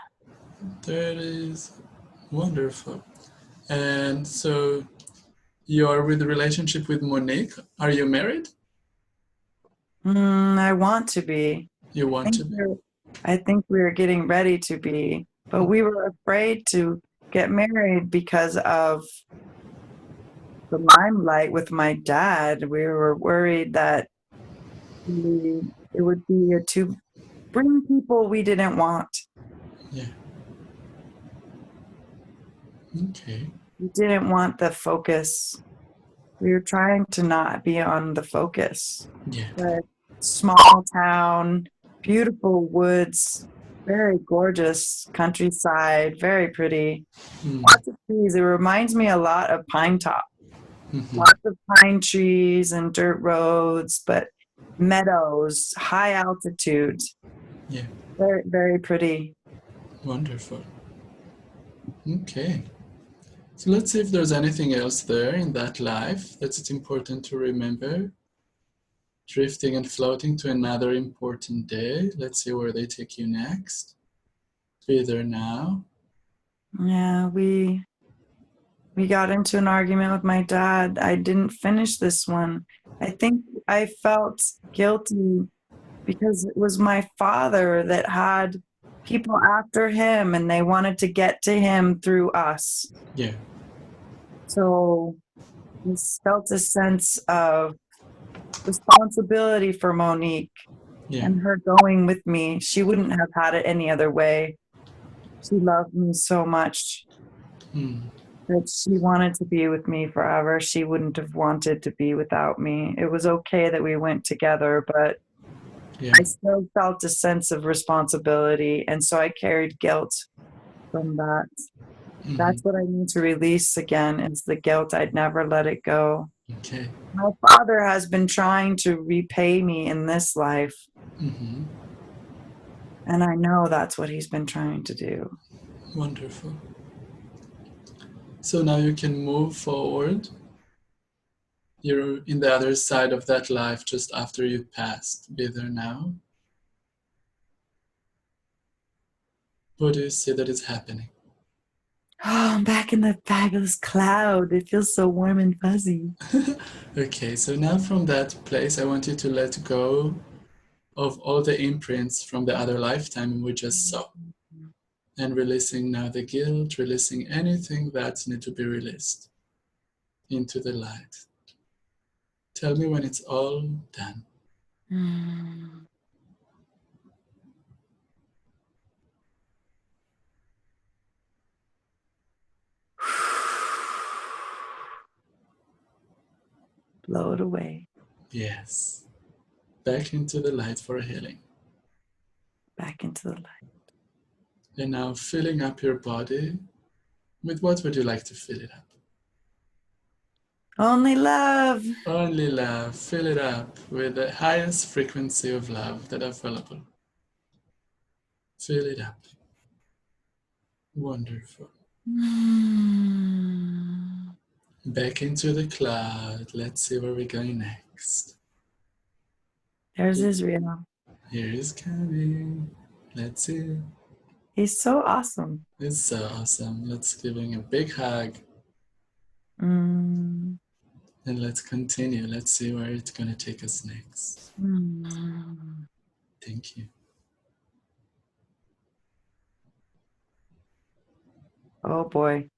That is wonderful. And so you are with a relationship with Monique. Are you married? I want to be. You want to be? I think we were getting ready to be, but we were afraid to get married because of the limelight with my dad. We were worried that it would be to bring people we didn't want. Yeah. Okay. We didn't want the focus. We were trying to not be on the focus. Yeah. But small town, beautiful woods, very gorgeous countryside, very pretty. Lots of trees. It reminds me a lot of Pine Top. Lots of pine trees and dirt roads, but meadows, high altitude. Yeah. Very, very pretty. Wonderful. Okay. So let's see if there's anything else there in that life that's important to remember. Drifting and floating to another important day. Let's see where they take you next. Be there now. Yeah, we got into an argument with my dad. I didn't finish this one. I think I felt guilty because it was my father that had people after him and they wanted to get to him through us. Yeah. So I felt a sense of responsibility for Monique. Yeah. and her going with me. She wouldn't have had it any other way. She loved me so much that she wanted to be with me forever. She wouldn't have wanted to be without me. It was okay that we went together, but Yeah. I still felt a sense of responsibility. And so I carried guilt from that. That's what I need to release again, is the guilt. I'd never let it go. Okay. My father has been trying to repay me in this life. And I know that's what he's been trying to do. Wonderful. So now you can move forward. You're in the other side of that life just after you passed. Be there now. What do you see that is happening? Oh, I'm back in the fabulous cloud. It feels so warm and fuzzy. Okay, so now from that place, I want you to let go of all the imprints from the other lifetime we just saw. And releasing now the guilt, releasing anything that needs to be released into the light. Tell me when it's all done. Blow it away. Yes. Back into the light for healing. Back into the light. And now filling up your body with what would you like to fill it up? Only love. Only love. Fill it up with the highest frequency of love that are available. Fill it up. Wonderful. Back into the cloud. Let's see where we're going next. There's Israel. Here is coming. Let's see. He's so awesome. It's so awesome. Let's give him a big hug. Mm. And let's continue. Let's see where it's going to take us next. Thank you. Oh boy.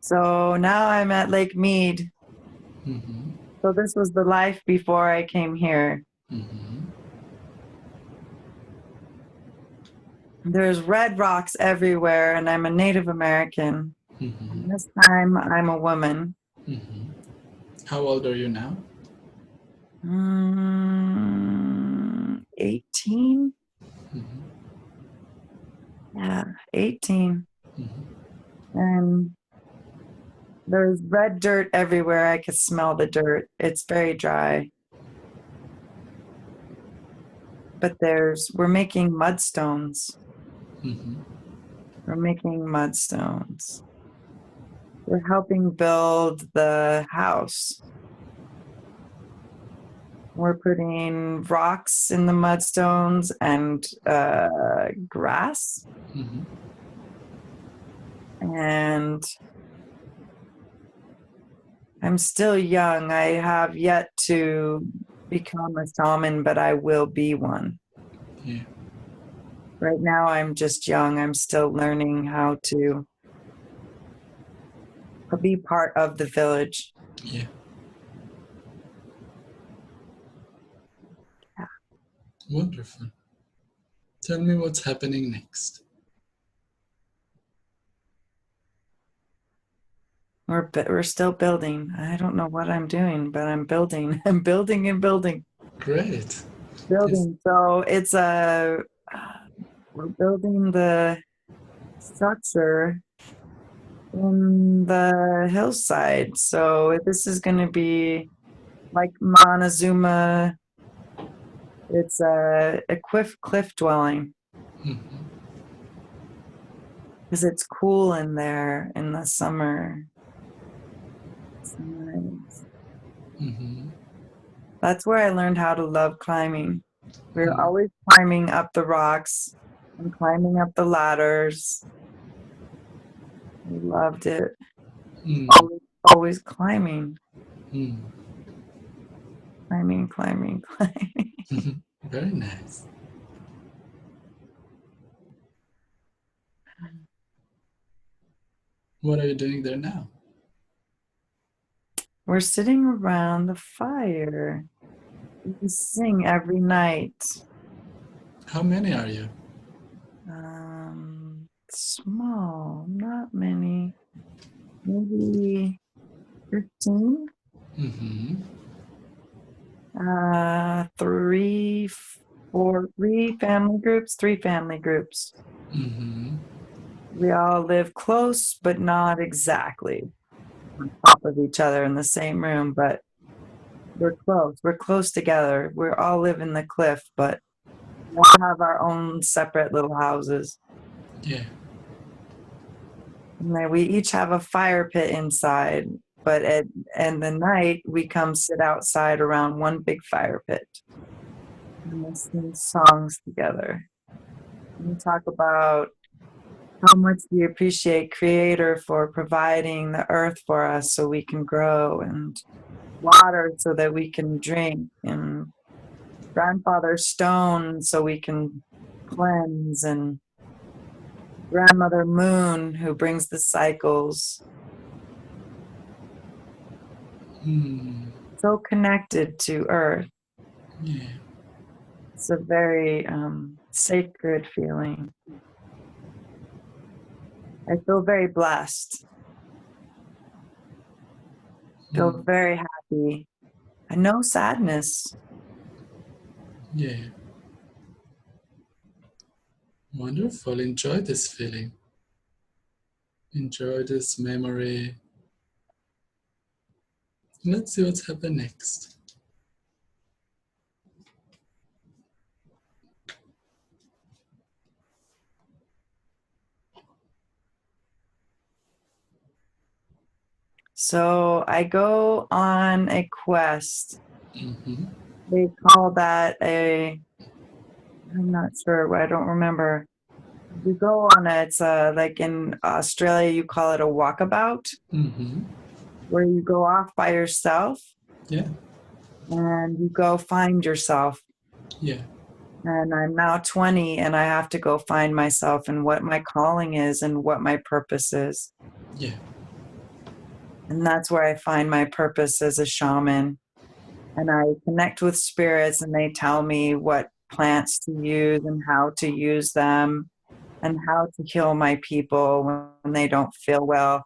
So now I'm at Lake Mead. So this was the life before I came here. There's red rocks everywhere, and I'm a Native American. And this time I'm a woman. How old are you now? 18? Yeah, 18. And there's red dirt everywhere. I could smell the dirt. It's very dry. But we're making mudstones. We're making mudstones. We're helping build the house. We're putting rocks in the mudstones and grass. And I'm still young. I have yet to become a shaman, but I will be one. Yeah. Right now, I'm just young. I'm still learning how to be part of the village. Yeah. Wonderful. Tell me what's happening next. We're still building. I don't know what I'm doing, but I'm building. I'm building and building. Great. Building. So we're building the structure in the hillside. So this is going to be like Montezuma. It's a cliff dwelling because it's cool in there in the summer. It's nice. That's where I learned how to love climbing. We were always climbing up the rocks and climbing up the ladders. We loved it. Always climbing. Climbing. Very nice. What are you doing there now? We're sitting around the fire. We sing every night. How many are you? Small, not many. Maybe 15. Mm-hmm. Three family groups. Three family groups. Mm-hmm. We all live close, but not exactly on top of each other in the same room, but we're close. We're close together. We all live in the cliff, but we all have our own separate little houses. Yeah. And then we each have a fire pit inside, but at the night we come sit outside around one big fire pit and we sing songs together. And we talk about how much we appreciate Creator for providing the earth for us so we can grow, and water so that we can drink, and Grandfather Stone so we can cleanse, and Grandmother Moon who brings the cycles. Mm. So connected to Earth. Yeah. It's a very sacred feeling. I feel very blessed. I feel Mm. very happy. And no sadness. Yeah. Wonderful. Enjoy this feeling. Enjoy this memory. Let's see what's happened next. So I go on a quest. Mm-hmm. They call that I'm not sure, I don't remember. You go on it's like in Australia, you call it a walkabout, Mm-hmm. where you go off by yourself Yeah. and you go find yourself. Yeah. And I'm now 20 and I have to go find myself and what my calling is and what my purpose is. Yeah. And that's where I find my purpose as a shaman. And I connect with spirits and they tell me what plants to use and how to use them and how to heal my people when they don't feel well,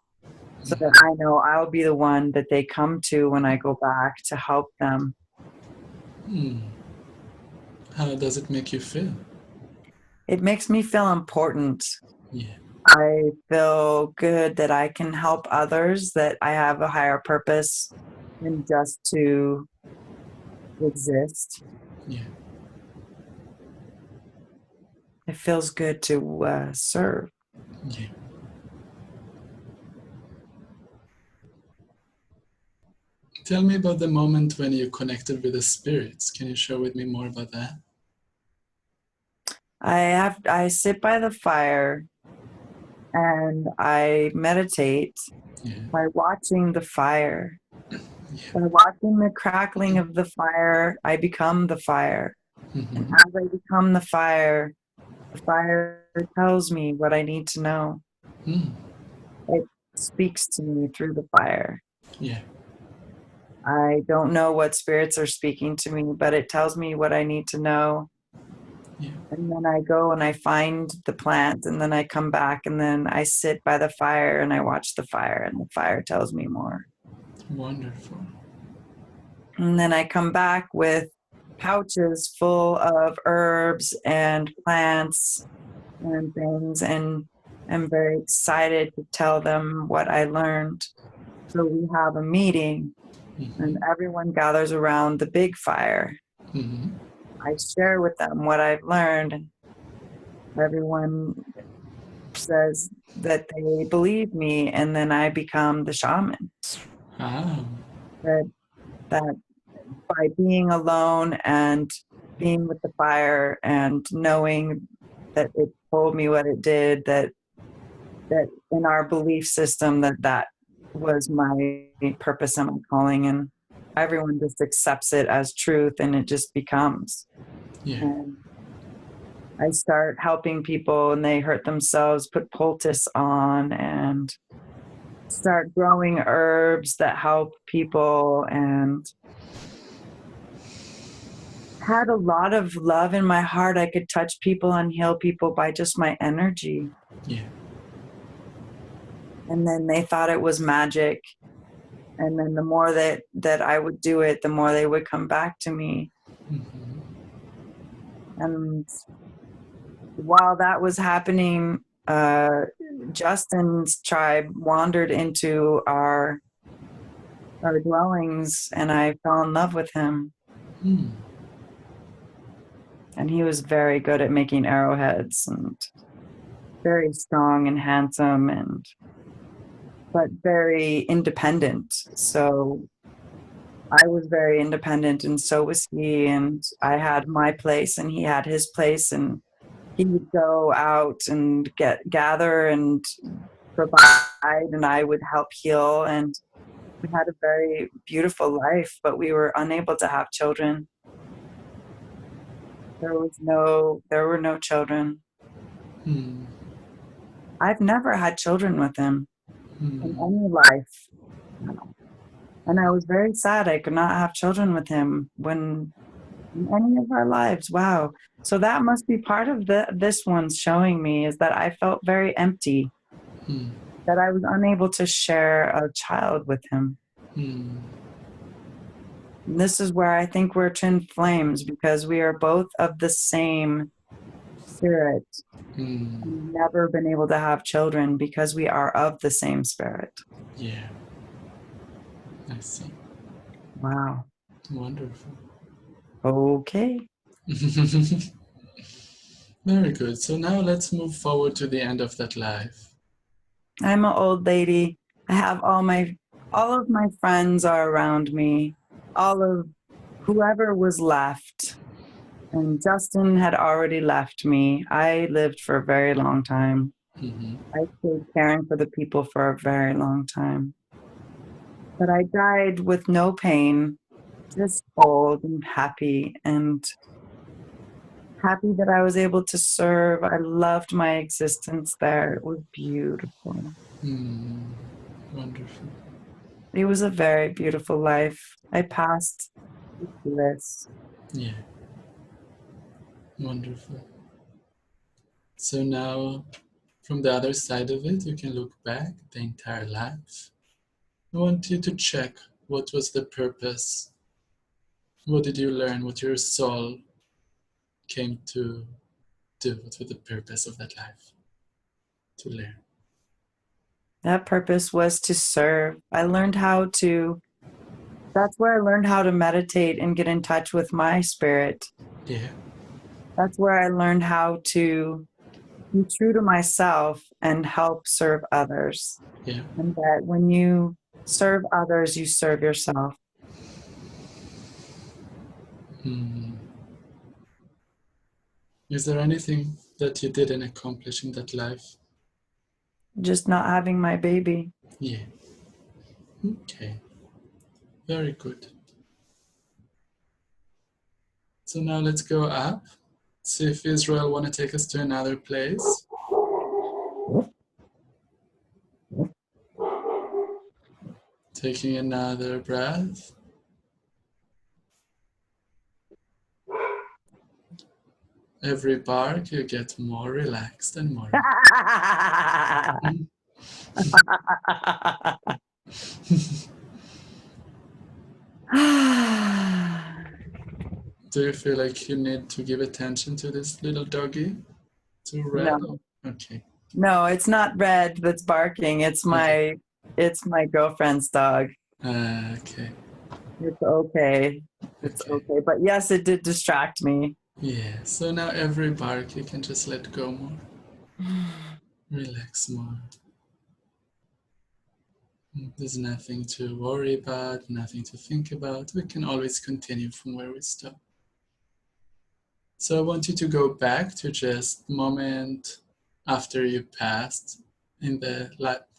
so that I know I'll be the one that they come to when I go back to help them. Mm. How does it make you feel? It makes me feel important. Yeah. I feel good that I can help others, that I have a higher purpose than just to exist. Yeah. It feels good to serve. Yeah. Tell me about the moment when you connected with the spirits. Can you share with me more about that? I sit by the fire and I meditate Yeah. by watching the fire. Yeah. By watching the crackling of the fire, I become the fire. And Mm-hmm. as I become the fire tells me what I need to know. Mm. It speaks to me through the fire. Yeah. I don't know what spirits are speaking to me, but it tells me what I need to know. Yeah. And then I go and I find the plant, and then I come back, and then I sit by the fire and I watch the fire, and the fire tells me more. Wonderful. And then I come back with pouches full of herbs and plants and things, and I'm very excited to tell them what I learned. So we have a meeting Mm-hmm. and everyone gathers around the big fire. Mm-hmm. I share with them what I've learned. Everyone says that they believe me, and then I become the shaman. Ah. That by being alone and being with the fire and knowing that it told me what it did, that in our belief system that was my purpose and my calling, and everyone just accepts it as truth and it just becomes. Yeah. And I start helping people and they hurt themselves, put poultice on, and start growing herbs that help people. And had a lot of love in my heart. I could touch people and heal people by just my energy. Yeah. And then they thought it was magic. And then the more that I would do it, the more they would come back to me. Mm-hmm. And while that was happening, Justin's tribe wandered into our dwellings, and I fell in love with him. Mm. And he was very good at making arrowheads and very strong and handsome, but very independent. So I was very independent, and so was he. And I had my place, and he had his place, and he would go out and gather and provide, and I would help heal. And we had a very beautiful life, but we were unable to have children. There were no children. Mm. I've never had children with him in Mm. any life. And I was very sad I could not have children with him when in any of our lives. Wow. So that must be part of this one's showing me, is that I felt very empty, Mm. that I was unable to share a child with him. Mm. And this is where I think we're twin flames, because we are both of the same spirit. Mm. We've never been able to have children because we are of the same spirit. Yeah. I see. Wow. Wonderful. Okay. Very good. So now let's move forward to the end of that life. I'm an old lady. I have all of my friends are around me. All of whoever was left. And Justin had already left me. I lived for a very long time. Mm-hmm. I stayed caring for the people for a very long time. But I died with no pain, just old and happy that I was able to serve. I loved my existence there. It was beautiful. Mm. Wonderful. It was a very beautiful life. I passed this. Yeah. Wonderful. So now, from the other side of it, you can look back the entire life. I want you to check what was the purpose. What did you learn? What your soul came to do? What was the purpose of that life to learn? That purpose was to serve. That's where I learned how to meditate and get in touch with my spirit. Yeah. That's where I learned how to be true to myself and help serve others. Yeah. And that when you serve others, you serve yourself. Hmm. Is there anything that you didn't accomplish in that life? Just not having my baby. Yeah. Okay. Very good. So now let's go up. See if Israel want to take us to another place. Taking another breath. Every bark, you get more relaxed and more. Do you feel like you need to give attention to this little doggy? To Red? No. Okay. No, it's not Red that's barking. It's my girlfriend's dog. Okay. It's okay. It's okay. But yes, it did distract me. Yeah. So now every bark you can just let go more. Relax more. There's nothing to worry about, nothing to think about. We can always continue from where we stop. So I want you to go back to just the moment after you passed in the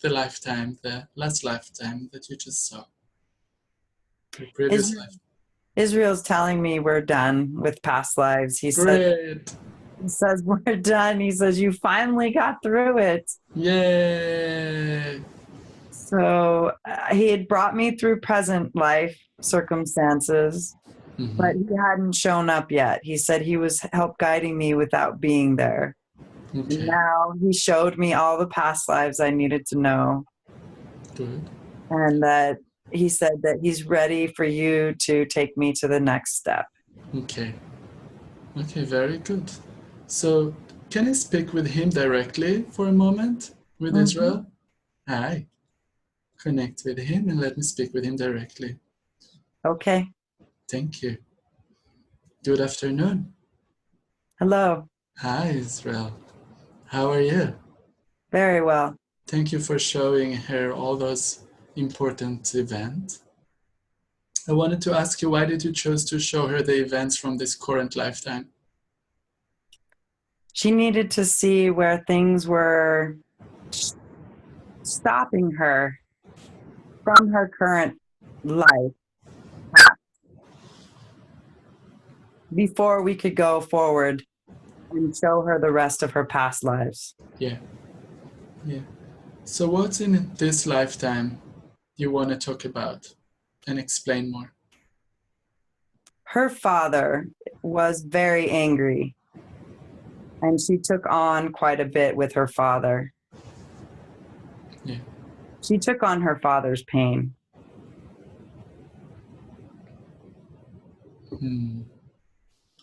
lifetime, the last lifetime that you just saw. Your previous life. Israel's telling me we're done with past lives. He Great. says we're done. He says you finally got through it. Yay. So he had brought me through present life circumstances, but he hadn't shown up yet. He said he was help guiding me without being there. And Okay. now he showed me all the past lives I needed to know. Good. And that he said that he's ready for you to take me to the next step. Okay. Okay, very good. So, can I speak with him directly for a moment with Israel? Hi. Connect with him and let me speak with him directly. Okay. Thank you. Good afternoon. Hello. Hi, Israel. How are you? Very well. Thank you for showing her all those important events. I wanted to ask you, why did you choose to show her the events from this current lifetime? She needed to see where things were stopping her from her current life before we could go forward and show her the rest of her past lives. Yeah. Yeah. So what's in this lifetime you want to talk about and explain more? Her father was very angry, and she took on quite a bit with her father. Yeah. She took on her father's pain.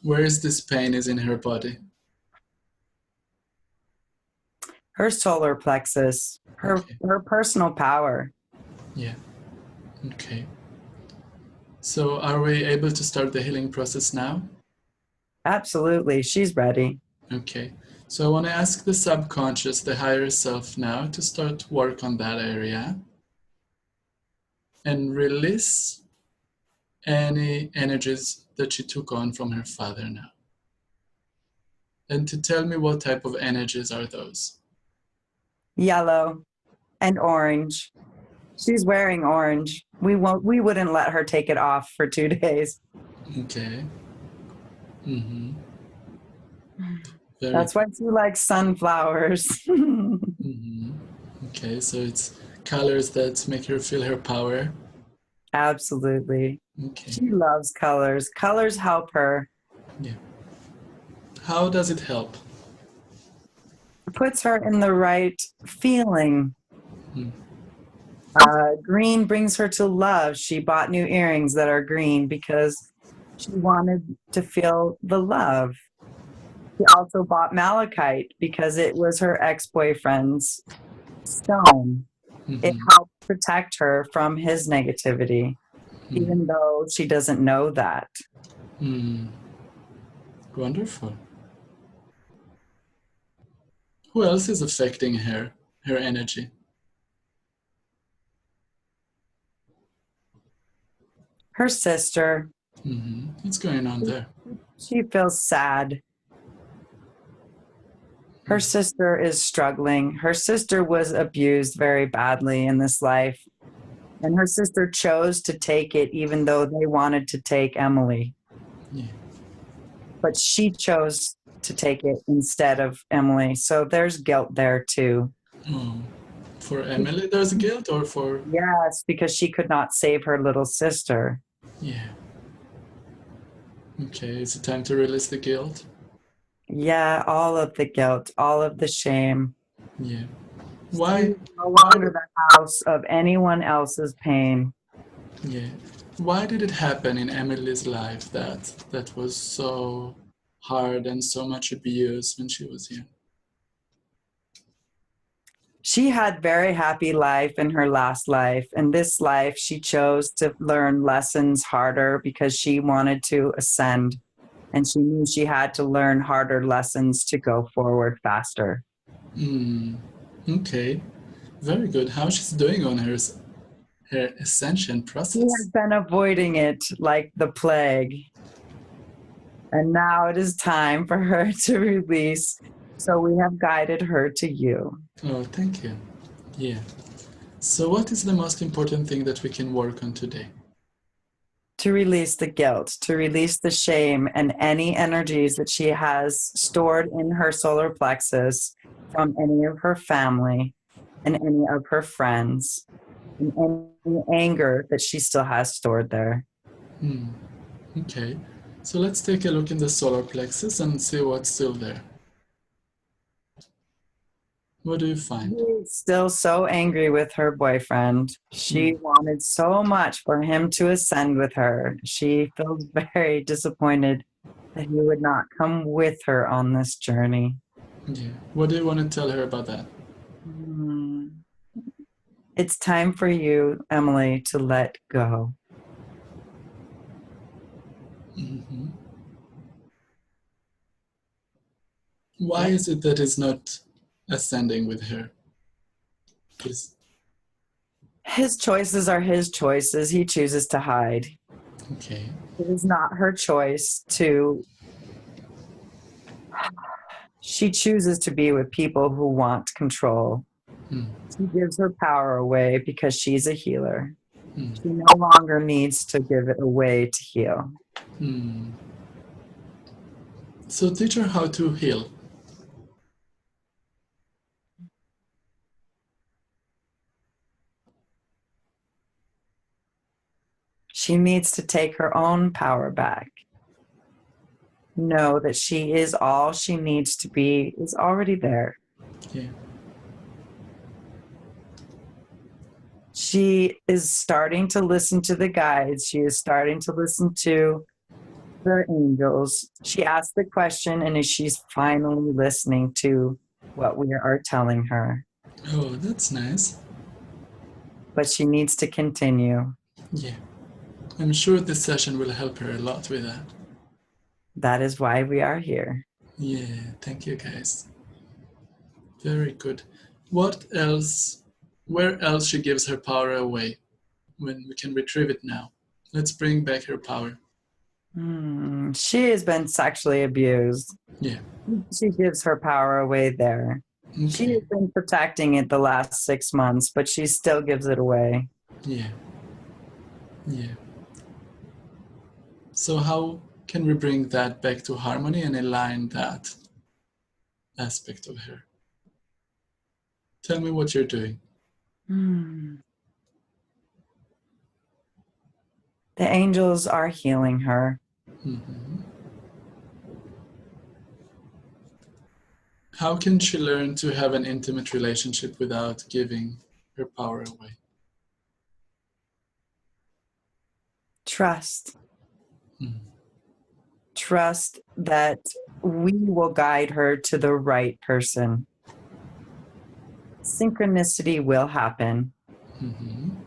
Where is this pain is in her body? Her solar plexus, Okay. her personal power. Yeah. Okay. So are we able to start the healing process now? Absolutely. She's ready. Okay. So I want to ask the subconscious, the higher self now, to start work on that area and release any energies that she took on from her father now. And to tell me what type of energies are those. Yellow and orange. She's wearing orange. We wouldn't let her take it off for 2 days. Okay. Mm-hmm. Very That's why she likes sunflowers. mm-hmm. Okay, so it's colors that make her feel her power. Absolutely. Okay. She loves colors. Colors help her. Yeah. How does it help? It puts her in the right feeling. Hmm. Green brings her to love. She bought new earrings that are green because she wanted to feel the love. She also bought malachite because it was her ex-boyfriend's stone. It Mm-hmm. helped protect her from his negativity, even though she doesn't know that. Mm. Wonderful. Who else is affecting her energy? Her sister, Mm-hmm. What's going on there? she feels sad. Her sister is struggling. Her sister was abused very badly in this life. And her sister chose to take it even though they wanted to take Emily. Yeah. But she chose to take it instead of Emily. So there's guilt there too. Oh. For Emily, there's guilt, or for. Yes, because she could not save her little sister. Yeah. Okay, is it time to release the guilt? Yeah, all of the guilt, all of the shame. Yeah. She's Why? no longer the house of anyone else's pain. Yeah. Why did it happen in Emily's life that was so hard and so much abuse when she was young? She had very happy life in her last life. In this life, she chose to learn lessons harder because she wanted to ascend. And she knew she had to learn harder lessons to go forward faster. Okay. Very good. How she's doing on her ascension She process? has been avoiding it like the plague. And now it is time for her to release. So we have guided her to you. Oh, thank you. Yeah. So what is the most important thing that we can work on today? To release the guilt, to release the shame and any energies that she has stored in her solar plexus from any of her family and any of her friends and any anger that she still has stored there. Okay. So let's take a look in the solar plexus and see what's still there. What do you find? She's still so angry with her boyfriend. She wanted so much for him to ascend with her. She feels very disappointed that he would not come with her on this journey. Yeah. What do you want to tell her about that? It's time for you, Emily, to let go. Mm-hmm. Why is it that he's not ascending with her? His choices are his choices. He chooses to hide. Okay. It is not her choice to. She chooses to be with people who want control. She gives her power away because she's a healer. She no longer needs to give it away to heal. So teach her how to heal. She needs to take her own power back. Know that she is all she needs to be, is already there. Yeah. She is starting to listen to the guides. She is starting to listen to the angels. She asked the question, and she's finally listening to what we are telling her. Oh, that's nice. But she needs to continue. Yeah. I'm sure this session will help her a lot with that. That is why we are here. Yeah, thank you guys. Very good. What else? Where else she gives her power away when we can retrieve it now? Let's bring back her power. She has been sexually abused. Yeah. She gives her power away there. Okay. She has been protecting it the last 6 months, but she still gives it away. Yeah. Yeah. So how can we bring that back to harmony and align that aspect of her? Tell me what you're doing. The angels are healing her. How can she learn to have an intimate relationship without giving her power away? Trust. Trust that we will guide her to the right person. Synchronicity will happen.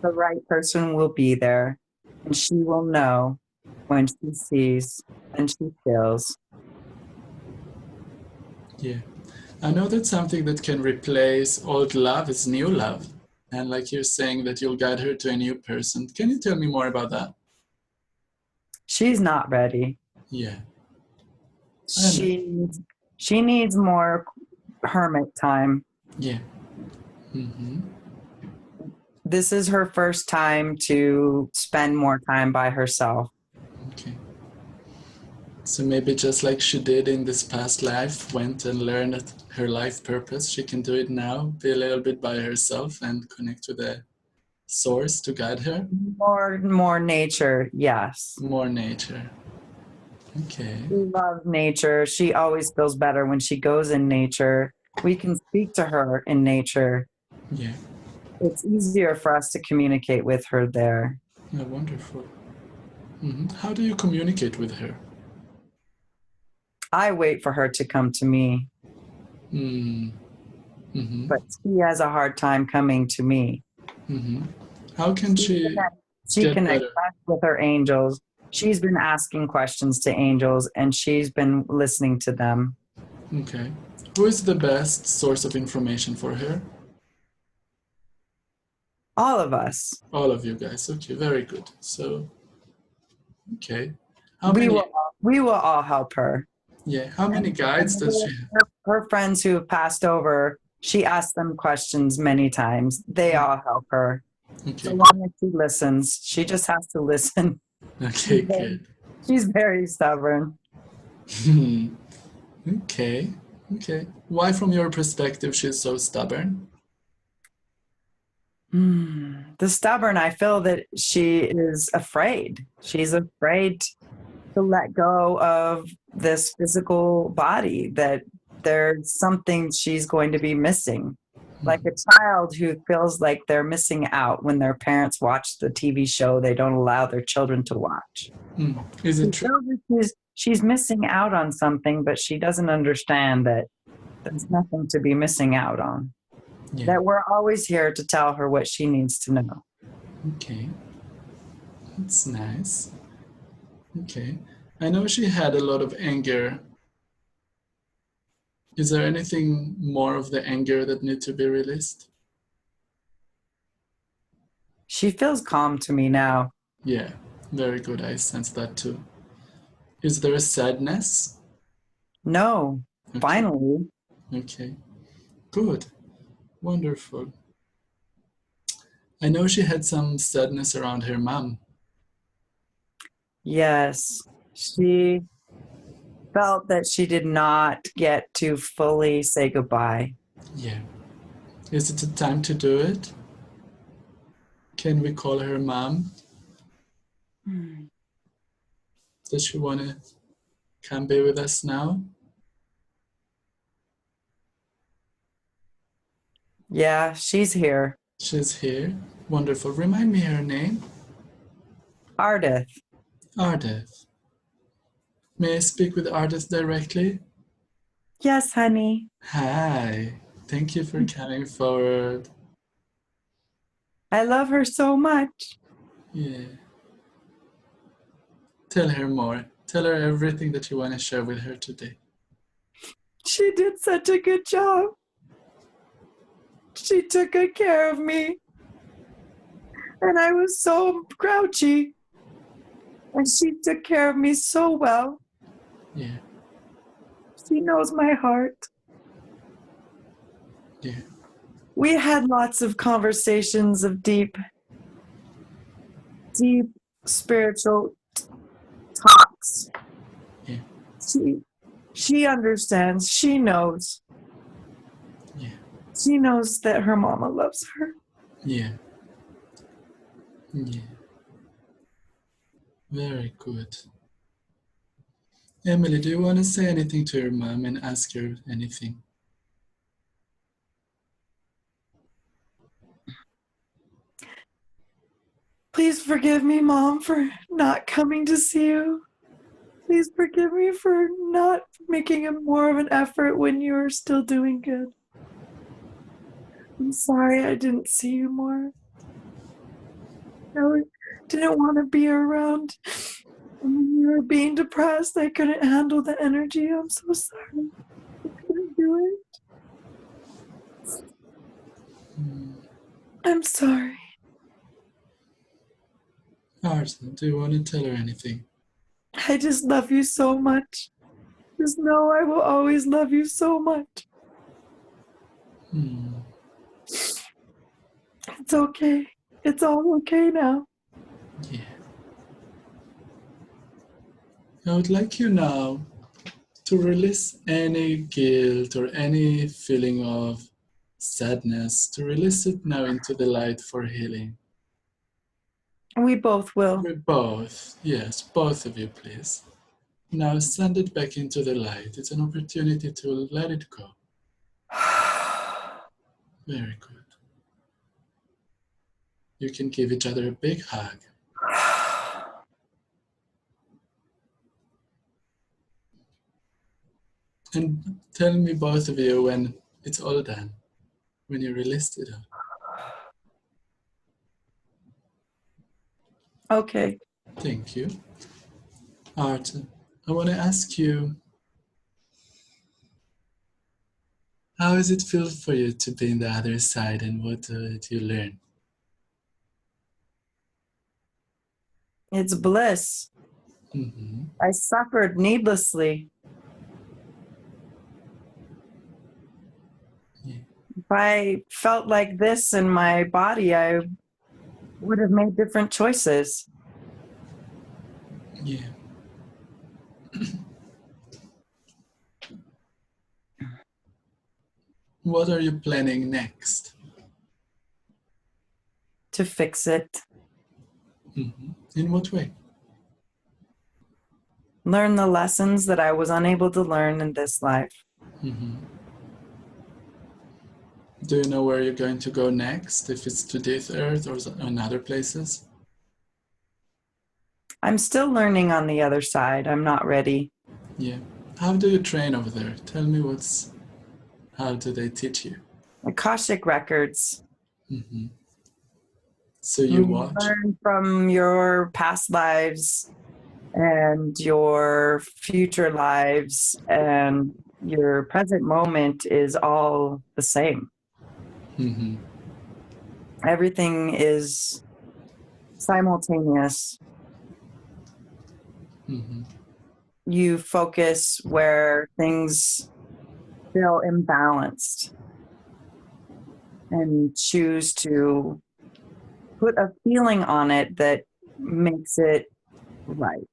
The right person will be there, and she will know when she sees and she feels. Yeah. I know that something that can replace old love is new love. And like you're saying that you'll guide her to a new person. Can you tell me more about that? She's not ready. Yeah. She needs more hermit time. Yeah. This is her first time to spend more time by herself. Okay. So maybe just like she did in this past life, went and learned her life purpose, she can do it now, be a little bit by herself and connect with the source to guide her. More nature, yes. More nature. Okay. She loves nature. She always feels better when she goes in nature. We can speak to her in nature. Yeah. It's easier for us to communicate with her there. Oh, wonderful. How do you communicate with her? I wait for her to come to me. But she has a hard time coming to me. How can she connects with her angels. She's been asking questions to angels, and she's been listening to them. Okay. Who is the best source of information for her? All of us. All of you guys. Okay, very good. So, okay. We will all help her. Yeah. How many guides does she have? Her friends who have passed over, she asks them questions many times. They all help her. Okay. So long as she listens. She just has to listen. Okay, good. She's very stubborn. Okay. Okay. Why, from your perspective, she's so stubborn? The stubborn, I feel that she is afraid. She's afraid to let go of this physical body, that there's something she's going to be missing. Like a child who feels like they're missing out when their parents watch the TV show they don't allow their children to watch. Is it She true? feels like she's missing out on something, but she doesn't understand that there's nothing to be missing out on. Yeah. That we're always here to tell her what she needs to know. Okay. That's nice. Okay. I know she had a lot of anger. Is there anything more of the anger that needs to be released? She feels calm to me now. Yeah, very good. I sense that too. Is there a sadness? No, Okay. finally. Okay. Good. Wonderful. I know she had some sadness around her mom. Yes, she felt that she did not get to fully say goodbye. Yeah. Is it the time to do it? Can we call her mom? Does she want to come be with us now? Yeah, she's here. She's here. Wonderful. Remind me her name. Ardith. Ardith. May I speak with Ardith directly? Yes, honey. Hi. Thank you for coming forward. I love her so much. Yeah. Tell her more. Tell her everything that you want to share with her today. She did such a good job. She took good care of me. And I was so grouchy. And she took care of me so well. Yeah. She knows my heart. Yeah. We had lots of conversations of deep spiritual talks. Yeah. She understands. She knows. Yeah. She knows that her mama loves her. Yeah. Yeah. Very good. Emily, do you want to say anything to your mom and ask her anything? Please forgive me, Mom, for not coming to see you. Please forgive me for not making more of an effort when you were still doing good. I'm sorry I didn't see you more. I didn't want to be around. When you were being depressed, I couldn't handle the energy. I'm so sorry. I couldn't do it. I'm sorry. Arthur, do you want to tell her anything? I just love you so much. Just know I will always love you so much. It's okay. It's all okay now. Yeah. I would like you now to release any guilt or any feeling of sadness, to release it now into the light for healing. We both will. We both, yes, both of you, please. Now send it back into the light. It's an opportunity to let it go. Very good. You can give each other a big hug. And tell me, both of you, when it's all done, when you released it all. Okay. Thank you. Art, I want to ask you, how does it feel for you to be on the other side, and what did you learn? It's bliss. Mm-hmm. I suffered needlessly. Yeah. If I felt like this in my body, I would have made different choices. Yeah. What are you planning next? To fix it. Mm-hmm. In what way? learn the lessons that I was unable to learn in this life. Mm-hmm. Do you know where you're going to go next? If it's to this earth or on other places? I'm still learning on the other side. I'm not ready. Yeah. How do you train over there? Tell me how do they teach you? Akashic records. Mm-hmm. So you You watch? learn from your past lives and your future lives, and your present moment is all the same. Mm-hmm. Everything is simultaneous. Mm-hmm. You focus where things feel imbalanced and choose to put a feeling on it that makes it right.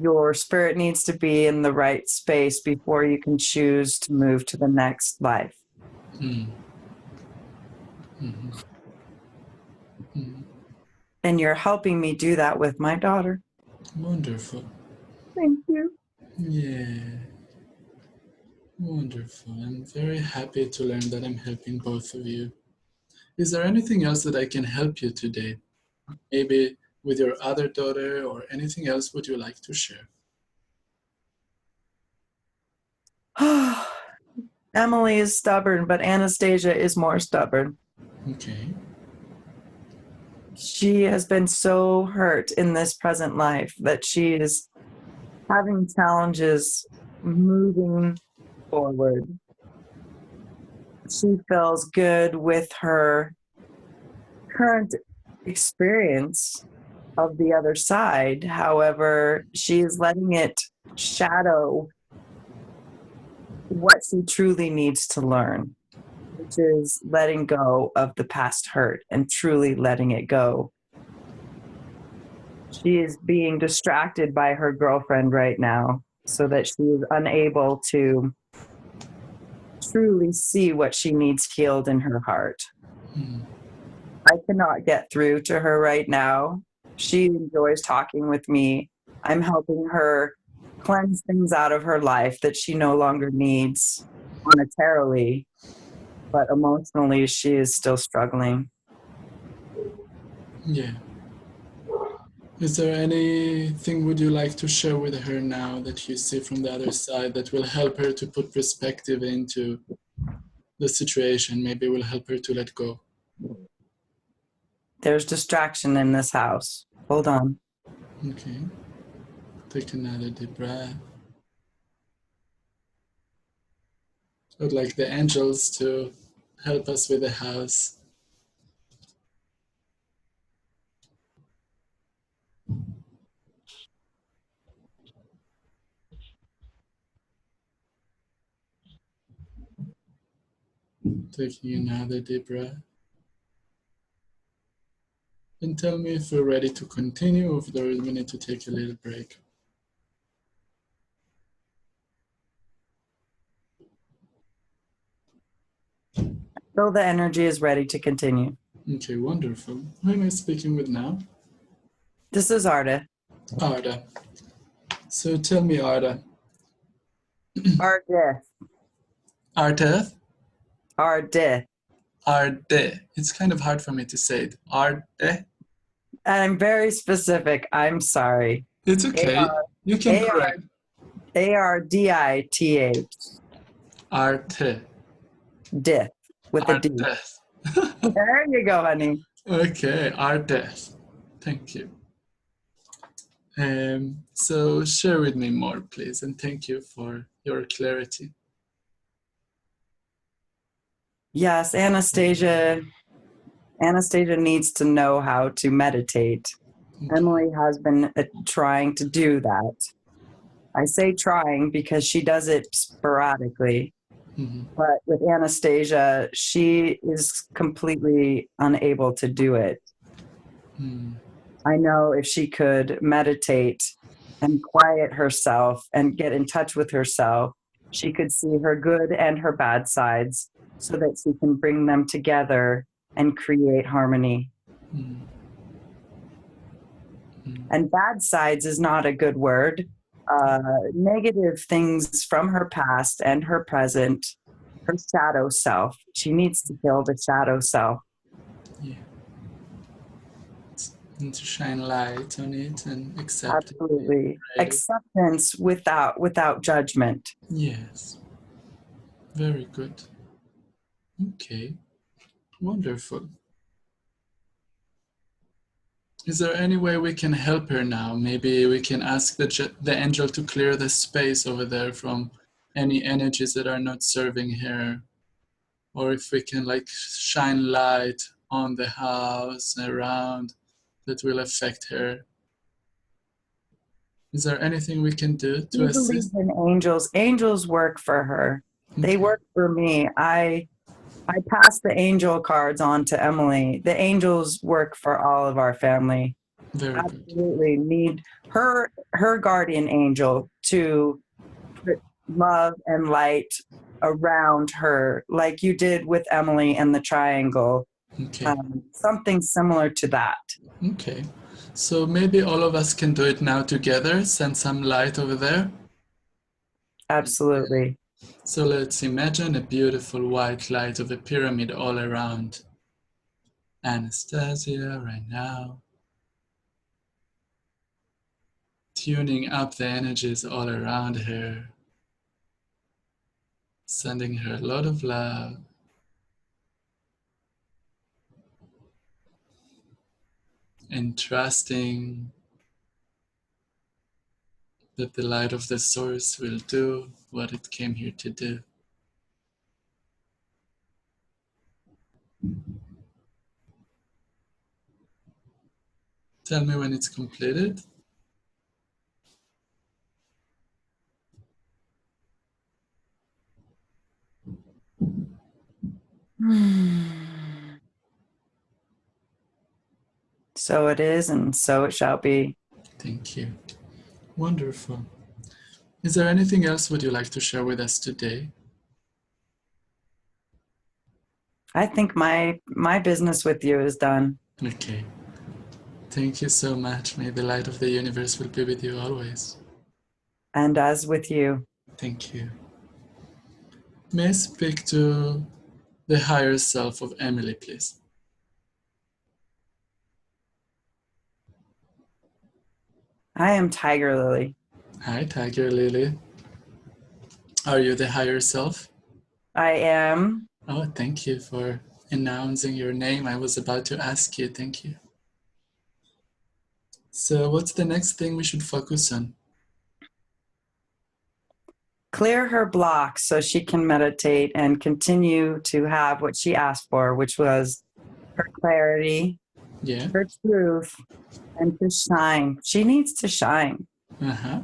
Your spirit needs to be in the right space before you can choose to move to the next life. Mm-hmm. Mm-hmm. Mm-hmm. And you're helping me do that with my daughter. Wonderful. Thank you. Yeah. Wonderful. I'm very happy to learn that I'm helping both of you. Is there anything else that I can help you today? Maybe with your other daughter or anything else would you like to share? Emily is stubborn, but Anastasia is more stubborn. Okay. She has been so hurt in this present life that she is having challenges moving forward. She feels good with her current experience of the other side. However, she is letting it shadow what she truly needs to learn, which is letting go of the past hurt and truly letting it go. She is being distracted by her girlfriend right now so that she is unable to truly see what she needs healed in her heart. Mm. I cannot get through to her right now. She enjoys talking with me. I'm helping her cleanse things out of her life that she no longer needs monetarily, but emotionally she is still struggling. Yeah. Is there anything would you like to share with her now that you see from the other side that will help her to put perspective into the situation? Maybe will help her to let go. There's distraction in this house. Hold on. Okay. Take another deep breath. I'd like the angels to help us with the house. Taking another deep breath. And tell me if we're ready to continue or if we need to take a little break. So the energy is ready to continue. Okay, wonderful. Who am I speaking with now? This is Arda. Arda. So tell me, Arda. Arda. Arda? Arda. Arde. It's kind of hard for me to say it. Arde? I'm very specific. I'm sorry. It's okay. You can correct. Ardith. Arte. Dith with a D. Arte. There you go, honey. Okay, Arte. Thank you. So share with me more, please, and thank you for your clarity. Yes, Anastasia needs to know how to meditate. Okay. Emily has been trying to do that. I say trying because she does it sporadically. Mm-hmm. But with Anastasia, she is completely unable to do it. Mm. I know if she could meditate and quiet herself and get in touch with herself, she could see her good and her bad sides so that she can bring them together and create harmony. Mm. And bad sides is not a good word. Negative things from her past and her present, her shadow self. She needs to kill the shadow self. Yeah. And to shine light on it and accept it. Absolutely. Acceptance without judgment. Yes. Very good. Okay. Wonderful. Is there any way we can help her now? Maybe we can ask the angel to clear the space over there from any energies that are not serving her. Or if we can like shine light on the house around that will affect her. Is there anything we can do to She believes assist? in angels. Angels work for her. They Okay. work for me. I pass the angel cards on to Emily. The angels work for all of our family. Very good. Absolutely need her guardian angel to put love and light around her, like you did with Emily and the triangle. Okay. Something similar to that. Okay. So maybe all of us can do it now together. Send some light over there. Absolutely. So let's imagine a beautiful white light of a pyramid all around Anastasia right now. Tuning up the energies all around her. Sending her a lot of love. And trusting that the light of the source will do what it came here to do. Tell me when it's completed. So it is, and so it shall be. Thank you. Wonderful. Is there anything else would you like to share with us today? I think my business with you is done. Okay. Thank you so much. May the light of the universe will be with you always. And as with you. Thank you. May I speak to the higher self of Emily, please? I am Tiger Lily. Hi, Tiger Lily. Are you the higher self? I am. Oh, thank you for announcing your name. I was about to ask you. Thank you. So, what's the next thing we should focus on? Clear her blocks so she can meditate and continue to have what she asked for, which was her clarity, Yeah. her truth, and to shine. She needs to shine. Uh-huh.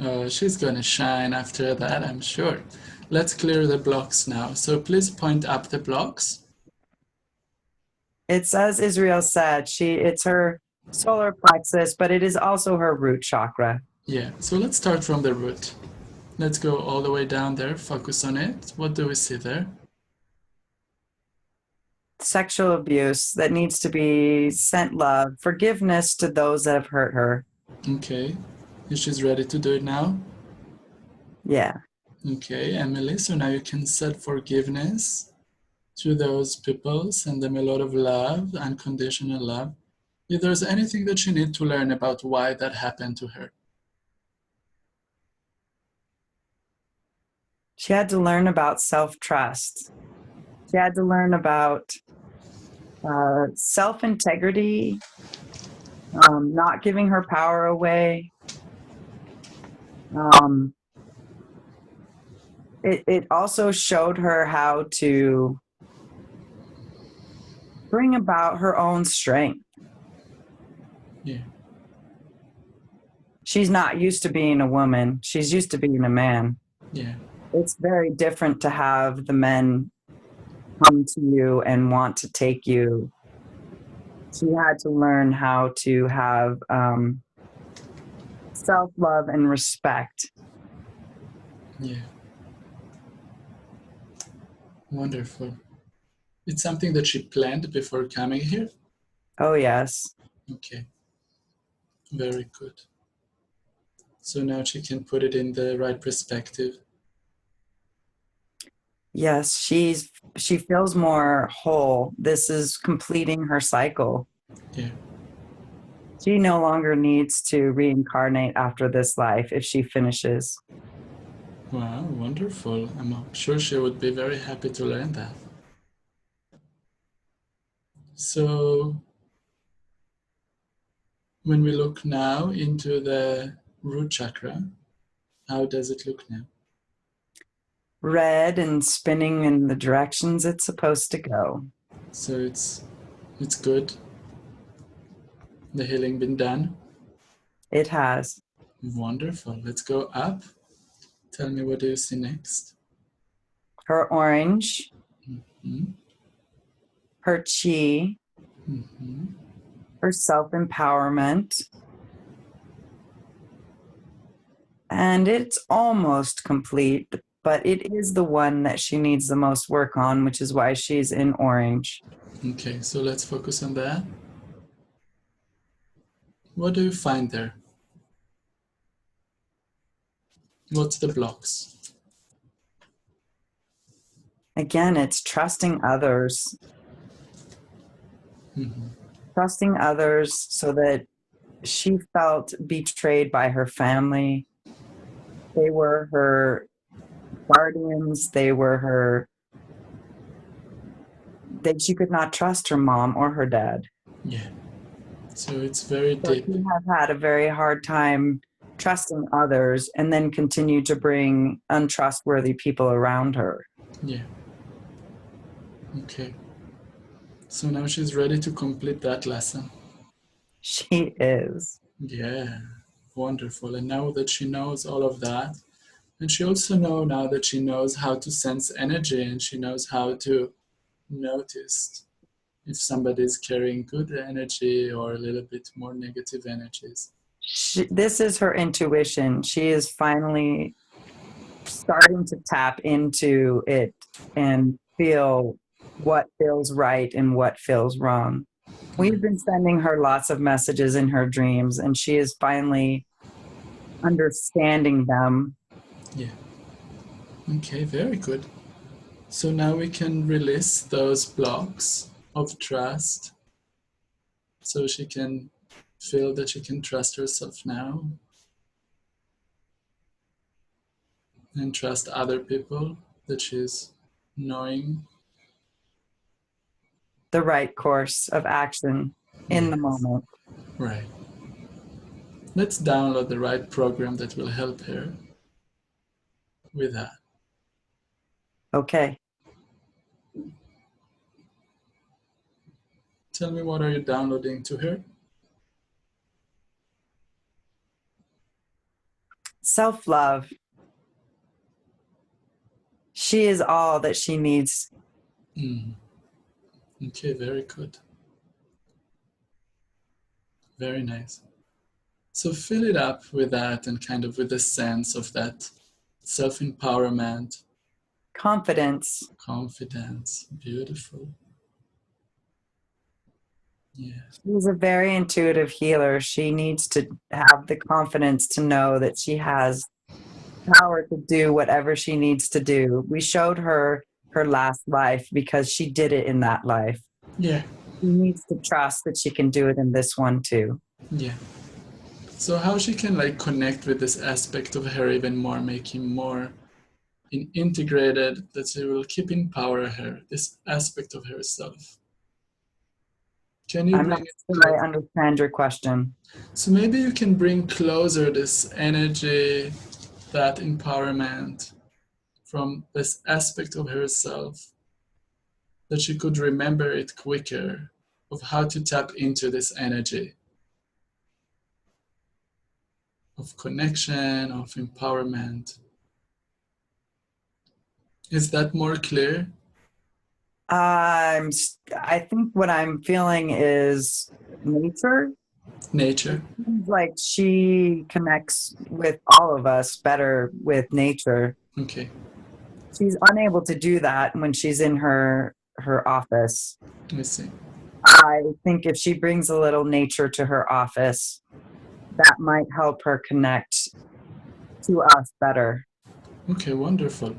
Oh, she's gonna shine after that, I'm sure. Let's clear the blocks now. So please point up the blocks. It's as Israel said, it's her solar plexus, but it is also her root chakra. Yeah, so let's start from the root. Let's go all the way down there, focus on it. What do we see there? Sexual abuse that needs to be sent love, forgiveness to those that have hurt her. Okay, she's ready to do it now? Yeah. Okay, Emily, so now you can set forgiveness to those people, send them a lot of love, unconditional love. If there's anything that you need to learn about why that happened to her. She had to learn about self-trust. She had to learn about self-integrity, not giving her power away. It also showed her how to bring about her own strength. Yeah. She's not used to being a woman. She's used to being a man. Yeah. It's very different to have the men come to you and want to take you. She had to learn how to have self-love and respect. Yeah. Wonderful. It's something that she planned before coming here? Oh, yes. Okay. Very good. So now she can put it in the right perspective. Yes, she feels more whole. This is completing her cycle. Yeah. She no longer needs to reincarnate after this life if she finishes. Wow, wonderful. I'm sure she would be very happy to learn that. So when we look now into the root chakra, how does it look now? Red and spinning in the directions it's supposed to go. So it's good. The healing been done. It has. Wonderful. Let's go up. Tell me, what do you see next? Her orange, Hmm. her chi, Hmm. her self-empowerment, and it's almost complete, but it is the one that she needs the most work on, which is why she's in orange. Okay, so let's focus on that. What do you find there? What's the blocks? Again, it's trusting others. Hmm. Trusting others so that she felt betrayed by her family. They were her guardians. That she could not trust her mom or her dad. Yeah. So it's very So deep. she has had a very hard time trusting others and then continue to bring untrustworthy people around her. Yeah. Okay. So now she's ready to complete that lesson. She is. Yeah. Wonderful. And now that she knows all of that, and she also now that she knows how to sense energy, and she knows how to notice if somebody is carrying good energy or a little bit more negative energies. This is her intuition. She is finally starting to tap into it and feel what feels right and what feels wrong. We've been sending her lots of messages in her dreams, and she is finally understanding them. Yeah. Okay, very good. So now we can release those blocks of trust so she can feel that she can trust herself now and trust other people that she's knowing. The right course of action in the Yes, moment. right. Let's download the right program that will help her with that. Okay. Tell me, what are you downloading to her? Self-love. She is all that she needs. Mm. Okay, very good. Very nice. So fill it up with that and kind of with the sense of that self empowerment, Confidence. confidence. Beautiful. Yeah. She's a very intuitive healer. She needs to have the confidence to know that she has power to do whatever she needs to do. We showed her her last life because she did it in that life. Yeah. She needs to trust that she can do it in this one too. Yeah. So how she can like connect with this aspect of her even more, make him more integrated, that she will keep empower her, this aspect of herself. Can you I'm not bring it sure I close? understand your question. So maybe you can bring closer this energy, that empowerment from this aspect of herself, that she could remember it quicker, of how to tap into this energy of connection, of empowerment. Is that more clear? I think what I'm feeling is nature. Nature? It seems like she connects with all of us better with nature. Okay, She's unable to do that when she's in her office. I see. I think if she brings a little nature to her office, that might help her connect to us better. Okay, wonderful.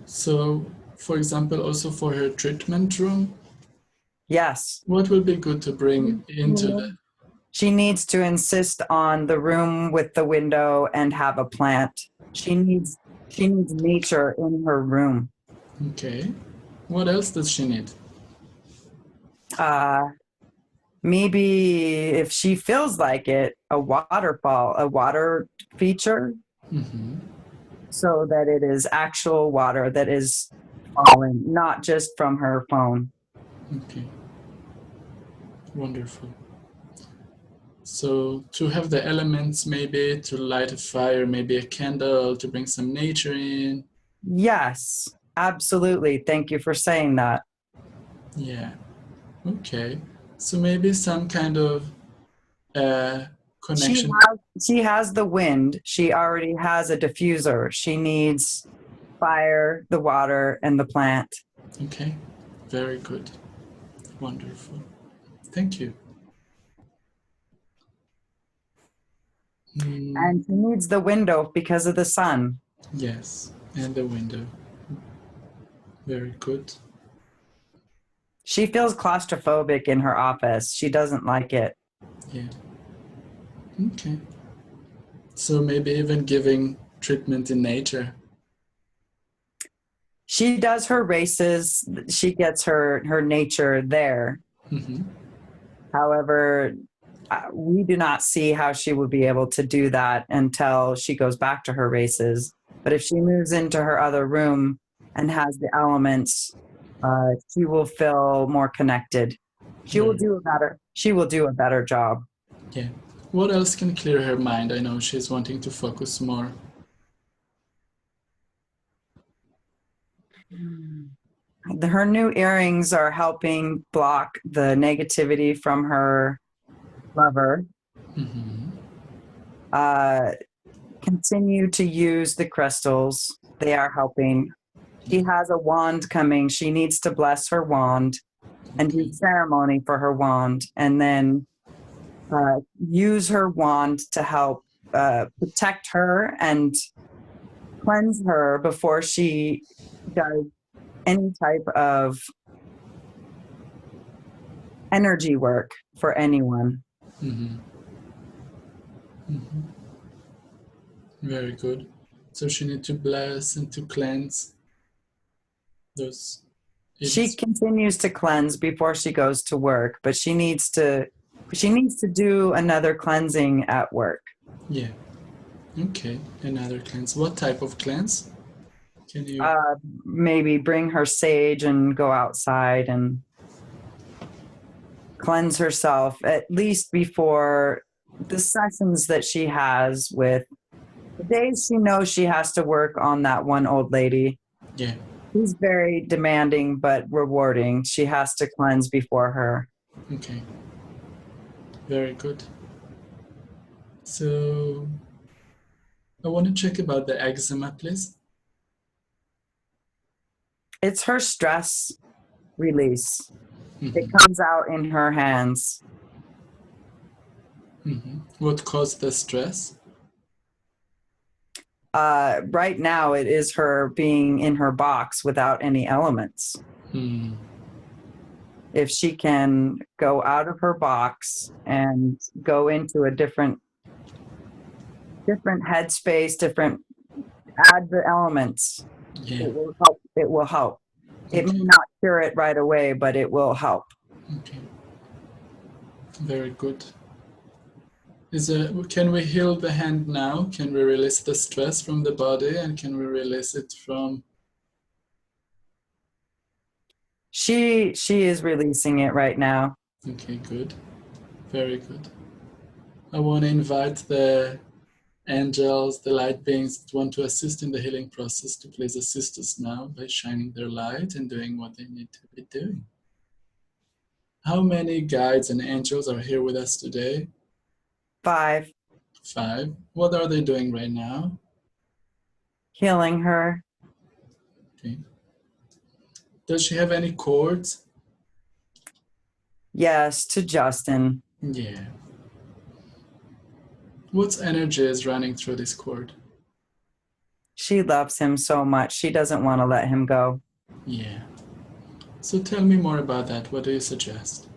So, for example, also for her treatment room, Yes. what will be good to bring into the... She needs to insist on the room with the window and have a plant. She needs nature in her room. Okay. What else does she need? Maybe if she feels like it, a waterfall, a water feature, so that it is actual water that is falling, not just from her phone. Okay. Wonderful. So to have the elements, maybe to light a fire, maybe a candle to bring some nature in. Yes, absolutely. Thank you for saying that. Yeah. Okay. So maybe some kind of She connection. she has the wind. She already has a diffuser. She needs fire, the water, and the plant. Okay. Very good. Wonderful. Thank you. And she needs the window because of the sun. Yes. And the window. Very good. She feels claustrophobic in her office. She doesn't like it. Yeah. Okay. So maybe even giving treatment in nature. She does her races. She gets her nature there. However, we do not see how she would be able to do that until she goes back to her races. But if she moves into her other room and has the elements, she will feel more connected. She will do a better job. Yeah. What else can clear her mind? I know she's wanting to focus more. Her new earrings are helping block the negativity from her lover. Continue to use the crystals. They are helping. She has a wand coming. She needs to bless her wand and do ceremony for her wand, and then use her wand to help protect her and cleanse her before she does any type of energy work for anyone. Very good. So she needs to bless and to cleanse those. She continues to cleanse before she goes to work, but she needs to do another cleansing at work. Yeah. Okay. Another cleanse. What type of cleanse? Can you? Maybe bring her sage and go outside and cleanse herself at least before the sessions that she has with the days she knows she has to work on that one old lady. Yeah. She's very demanding but rewarding. She has to cleanse before her. Okay. Very good. So I want to check about the eczema, please. It's her stress release. It comes out in her hands. What caused the stress? Right now, it is her being in her box without any elements. If she can go out of her box and go into a different headspace, add the elements, Yeah. it will help. It will help. It may not cure it right away, but it will help. Okay. Very good. Can we heal the hand now? Can we release the stress from the body, and can we release it from... She is releasing it right now. Okay, good. Very good. I want to invite the angels, the light beings that want to assist in the healing process to please assist us now by shining their light and doing what they need to be doing. How many guides and angels are here with us today? 5. 5. What are they doing right now? Healing her. Okay. Does she have any cords? Yes, to Justin. Yeah. What energy is running through this cord? She loves him so much. She doesn't want to let him go. Yeah. So tell me more about that. What do you suggest?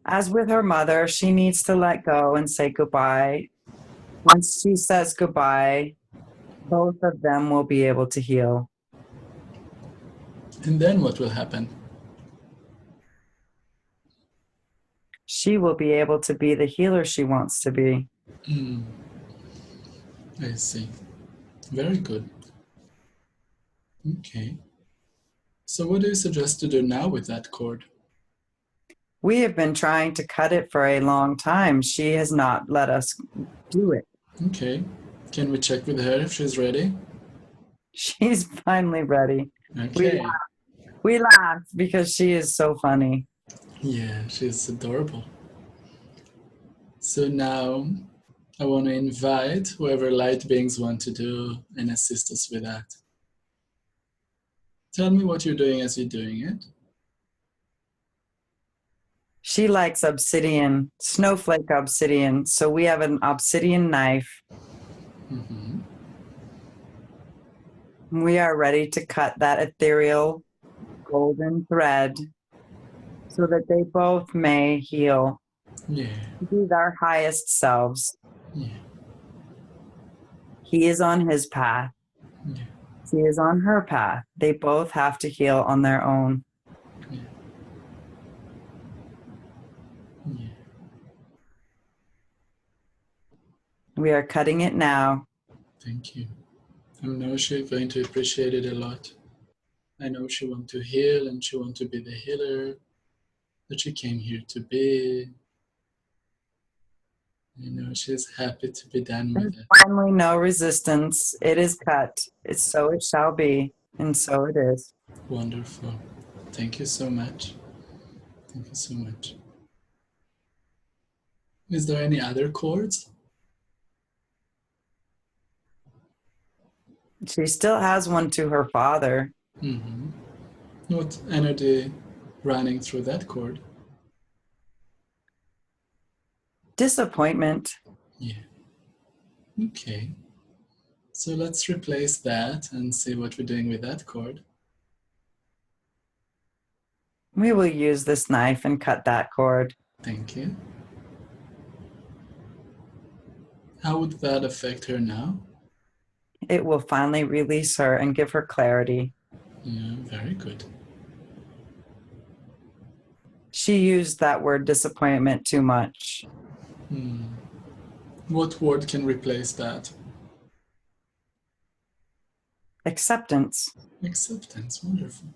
As with her mother, she needs to let go and say goodbye. Once she says goodbye, both of them will be able to heal. And then what will happen? She will be able to be the healer she wants to be. I see. Very good. Okay. So what do you suggest to do now with that cord? We have been trying to cut it for a long time. She has not let us do it. Okay. Can we check with her if she's ready? She's finally ready. Okay. We laugh because she is so funny. Yeah, she's adorable. So now I want to invite whoever light beings want to do and assist us with that. Tell me what you're doing as you're doing it. She likes obsidian, snowflake obsidian. So we have an obsidian knife. Mm-hmm. We are ready to cut that ethereal golden thread so that they both may heal. Yeah. Be their highest selves. Yeah. He is on his path. Yeah. She is on her path. They both have to heal on their own. Yeah. Yeah. We are cutting it now. Thank you. I know she's going to appreciate it a lot. I know she wants to heal and she wants to be the healer that she came here to be. You know, she's happy to be done with it. Finally, no resistance. It is cut. It's so it shall be, and so it is. Wonderful. Thank you so much. Thank you so much. Is there any other chords? She still has one to her father. Mm-hmm. What energy running through that chord? Disappointment. Yeah. Okay. So let's replace that and see what we're doing with that chord. We will use this knife and cut that cord. Thank you. How would that affect her now? It will finally release her and give her clarity. Yeah, very good. She used that word disappointment too much. What word can replace that? Acceptance. Acceptance, wonderful.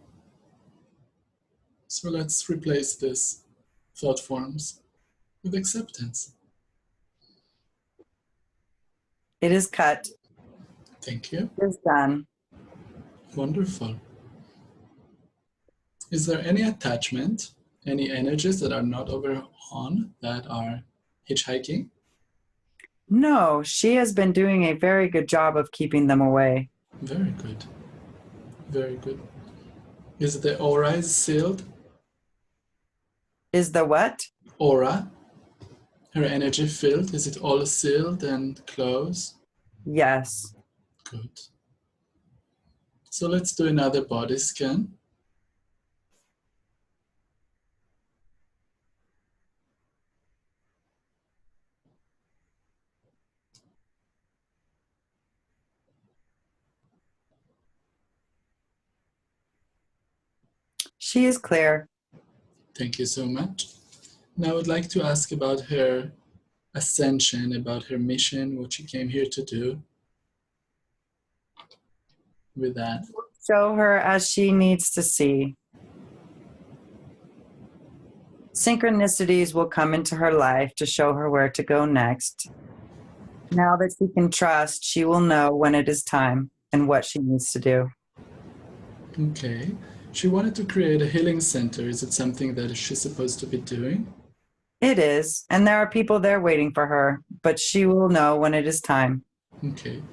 So let's replace this thought forms with acceptance. It is cut. Thank you. It is done. Wonderful. Is there any attachment, any energies that are not over on that are hitchhiking? No, she has been doing a very good job of keeping them away. Very good. Very good. Is the aura sealed? Is the what? Aura? Her energy field, is it all sealed and closed? Yes. Good. So let's do another body scan. She is clear. Thank you so much. Now I would like to ask about her ascension, about her mission, what she came here to do with that. Show her as she needs to see. Synchronicities will come into her life to show her where to go next. Now that she can trust, she will know when it is time and what she needs to do. Okay. She wanted to create a healing center. Is it something that she's supposed to be doing? It is, and there are people there waiting for her, but she will know when it is time. Okay.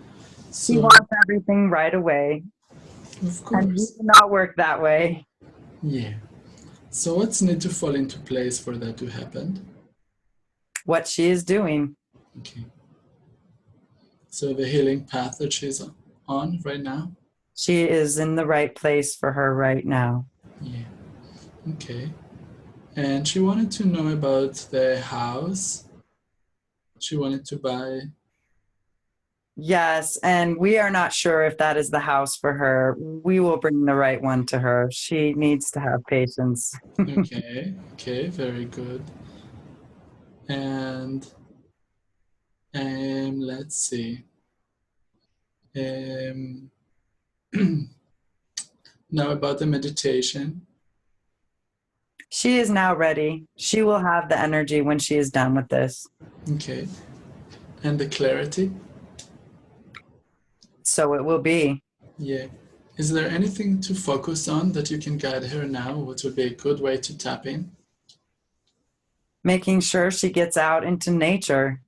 She So, wants everything right away, of and we course. do not work that way. Yeah. So what's need to fall into place for that to happen? what she is doing. Okay. So the healing path that she's on right now? She is in the right place for her right now. Yeah. Okay. And she wanted to know about the house she wanted to buy. Yes, and we are not sure if that is the house for her. We will bring the right one to her. She needs to have patience. Okay. Okay. Very good. And let's see. Um, now about the meditation. She is now ready. She will have the energy when she is done with this. Okay. And the clarity. So it will be. Yeah. Is there anything to focus on that you can guide her now? What would be a good way to tap in? Making sure she gets out into nature.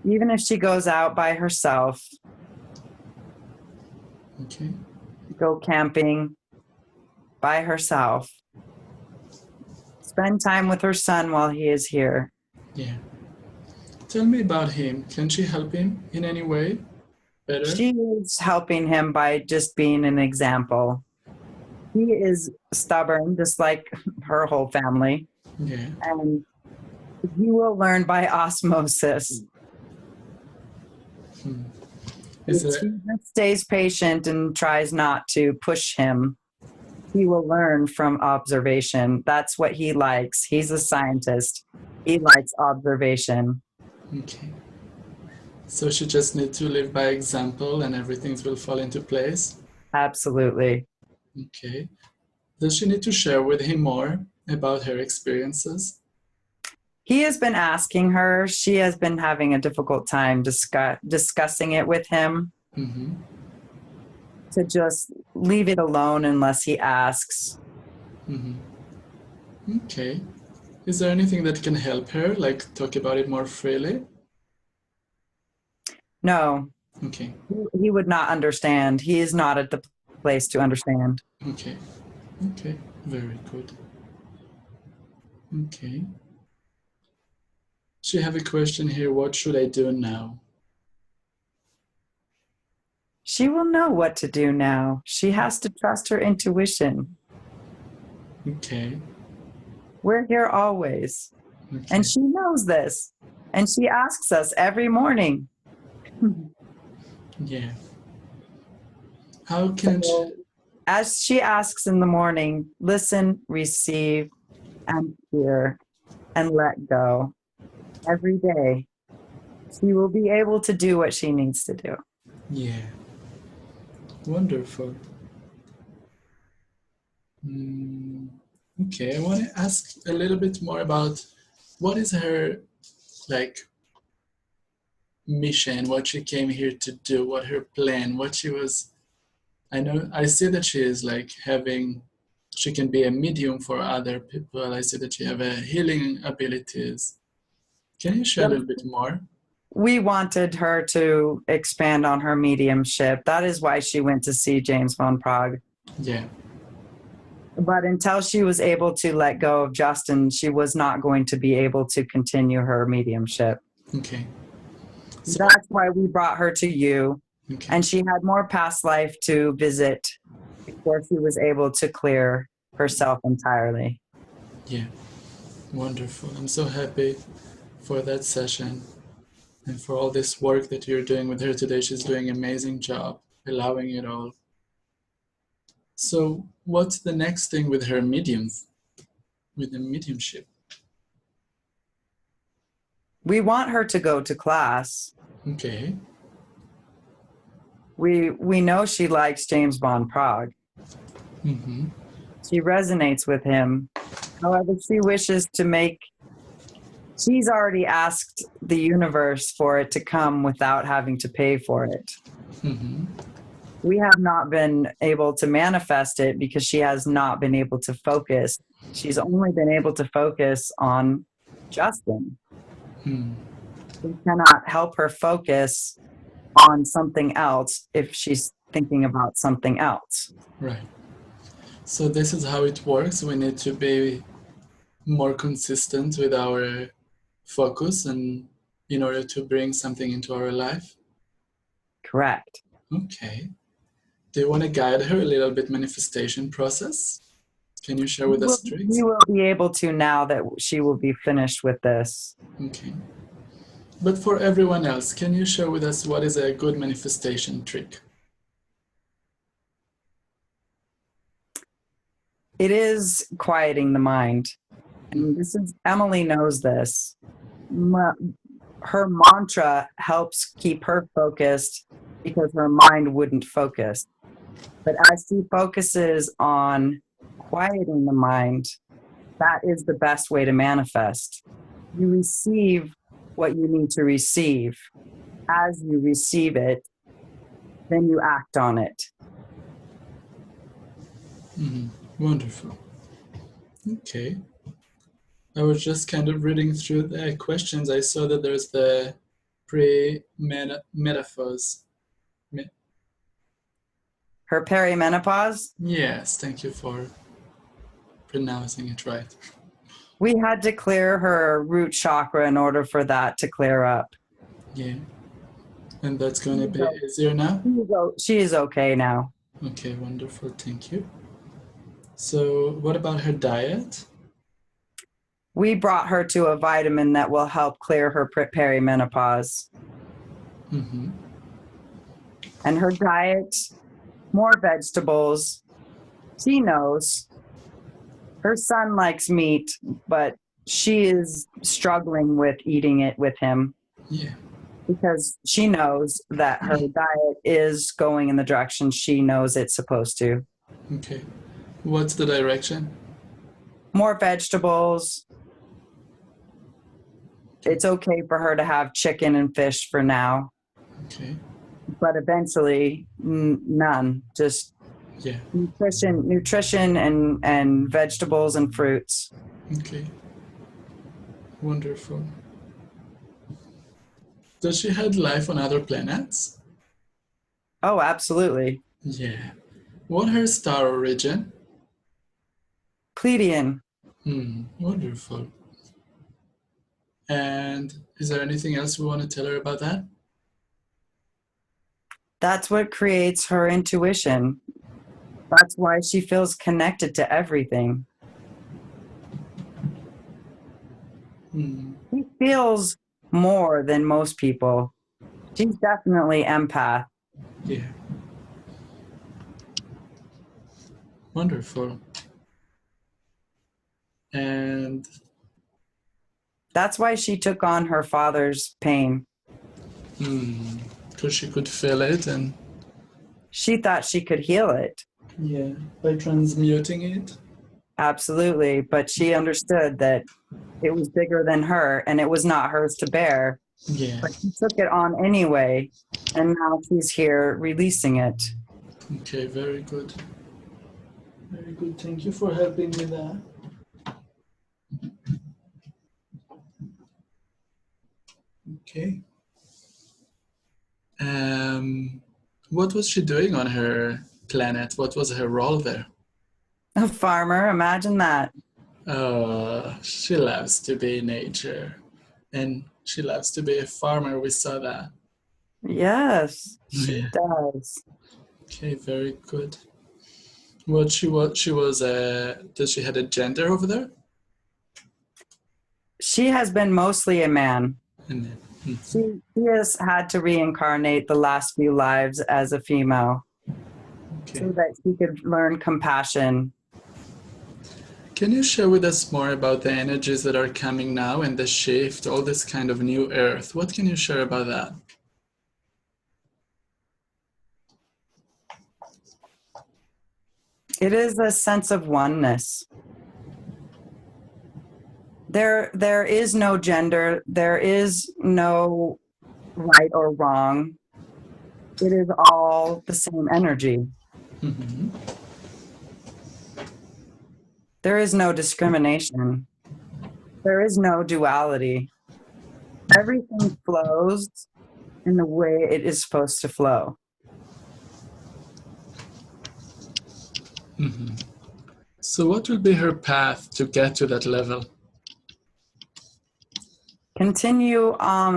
Even if she goes out by herself, Okay. go camping by herself. Spend time with her son while he is here. Yeah. Tell me about him. Can she help him in any way better? She is helping him by just being an example. He is stubborn, just like her whole family, Yeah. and he will learn by osmosis. Is If there she just stays patient and tries not to push him, he will learn from observation. That's what he likes. He's a scientist. He likes observation. okay? So she just need to live by example, and everything will fall into place. Absolutely. Okay. Does she need to share with him more about her experiences? He has been asking her. She has been having a difficult time discussing it with him, Mm-hmm. to just leave it alone unless he asks. Mm-hmm. Okay. Is there anything that can help her, like talk about it more freely? No, Okay. he would not understand. He is not at the place to understand. Okay. Okay. Very good. Okay. She have a question here. What should I do now? She will know what to do now. She has to trust her intuition. Okay. We're here always. Okay. And she knows this. And she asks us every morning. Yeah. How can she? So, as she asks in the morning, listen, receive, and hear, and let go every day. She will be able to do what she needs to do. Yeah. Wonderful. Okay, I want to ask a little bit more about what is her like mission, what she came here to do, what her plan, what she was. I know I see that she is like having, she can be a medium for other people. I see that she have a healing abilities. Can you share a little bit more? We wanted her to expand on her mediumship. That is why she went to see James von Prague. Yeah. But until she was able to let go of Justin, she was not going to be able to continue her mediumship. Okay. So, That's why we brought her to you. okay. And she had more past life to visit before she was able to clear herself entirely. Yeah. Wonderful. I'm so happy for that session and for all this work that you're doing with her today. She's doing an amazing job, allowing it all. So, what's the next thing with her mediums, with the mediumship? We want her to go to class. Okay. We know she likes James von Prague. Mm-hmm. She resonates with him. However, she wishes to she's already asked the universe for it to come without having to pay for it. Mm-hmm. We have not been able to manifest it because she has not been able to focus. She's only been able to focus on Justin. We cannot help her focus on something else if she's thinking about something else. Right. So this is how it works. We need to be more consistent with our focus and in order to bring something into our life? Correct. Okay. Do you want to guide her a little bit manifestation process? Can you share with us tricks? You will be able to now that she will be finished with this. Okay. But for everyone else, can you share with us what is a good manifestation trick? It is quieting the mind. And this is, Emily knows this. Her mantra helps keep her focused because her mind wouldn't focus. But as she focuses on quieting the mind, that is the best way to manifest. You receive what you need to receive. As you receive it, then you act on it. Wonderful. Okay. I was just kind of reading through the questions. I saw that there's the pre-metaphors. Her perimenopause, Yes, thank you for pronouncing it right. we had to clear her root chakra in order for that to clear up. Yeah. And that's going to be easier now? She is okay now. Okay, wonderful. Thank you. So what about her diet? We brought her to a vitamin that will help clear her perimenopause. Mm-hmm. And her diet, more vegetables. She knows. Her son likes meat, but she is struggling with eating it with him. Yeah. Because she knows that her diet is going in the direction she knows it's supposed to. Okay. What's the direction? More vegetables. It's okay for her to have chicken and fish for now. Okay. But eventually, none. Just nutrition and vegetables and fruits. Okay. Wonderful. Does she have life on other planets? Oh, absolutely. Yeah. What her star origin? Pleiadian. Wonderful. And is there anything else we want to tell her about that? That's what creates her intuition. That's why she feels connected to everything. She feels more than most people. She's definitely empath. Yeah. Wonderful. And that's why she took on her father's pain. Because she could feel it and she thought she could heal it. Yeah, by transmuting it. Absolutely, but she understood that it was bigger than her and it was not hers to bear. Yeah. But she took it on anyway, and now she's here releasing it. Okay, very good. Very good. Thank you for helping with that. Okay. What was she doing on her planet? What was her role there? A farmer, imagine that. Oh, she loves to be in nature. And she loves to be a farmer. We saw that. Yes, she does. Okay, very good. What she was, does she had a gender over there? She has been mostly a man. She has had to reincarnate the last few lives as a female, so that she could learn compassion. Can you share with us more about the energies that are coming now and the shift, all this kind of new earth? What can you share about that? It is a sense of oneness. There is no gender. There is no right or wrong. It is all the same energy. Mm-hmm. There is no discrimination. There is no duality. Everything flows in the way it is supposed to flow. Mm-hmm. So what will be her path to get to that level? Continue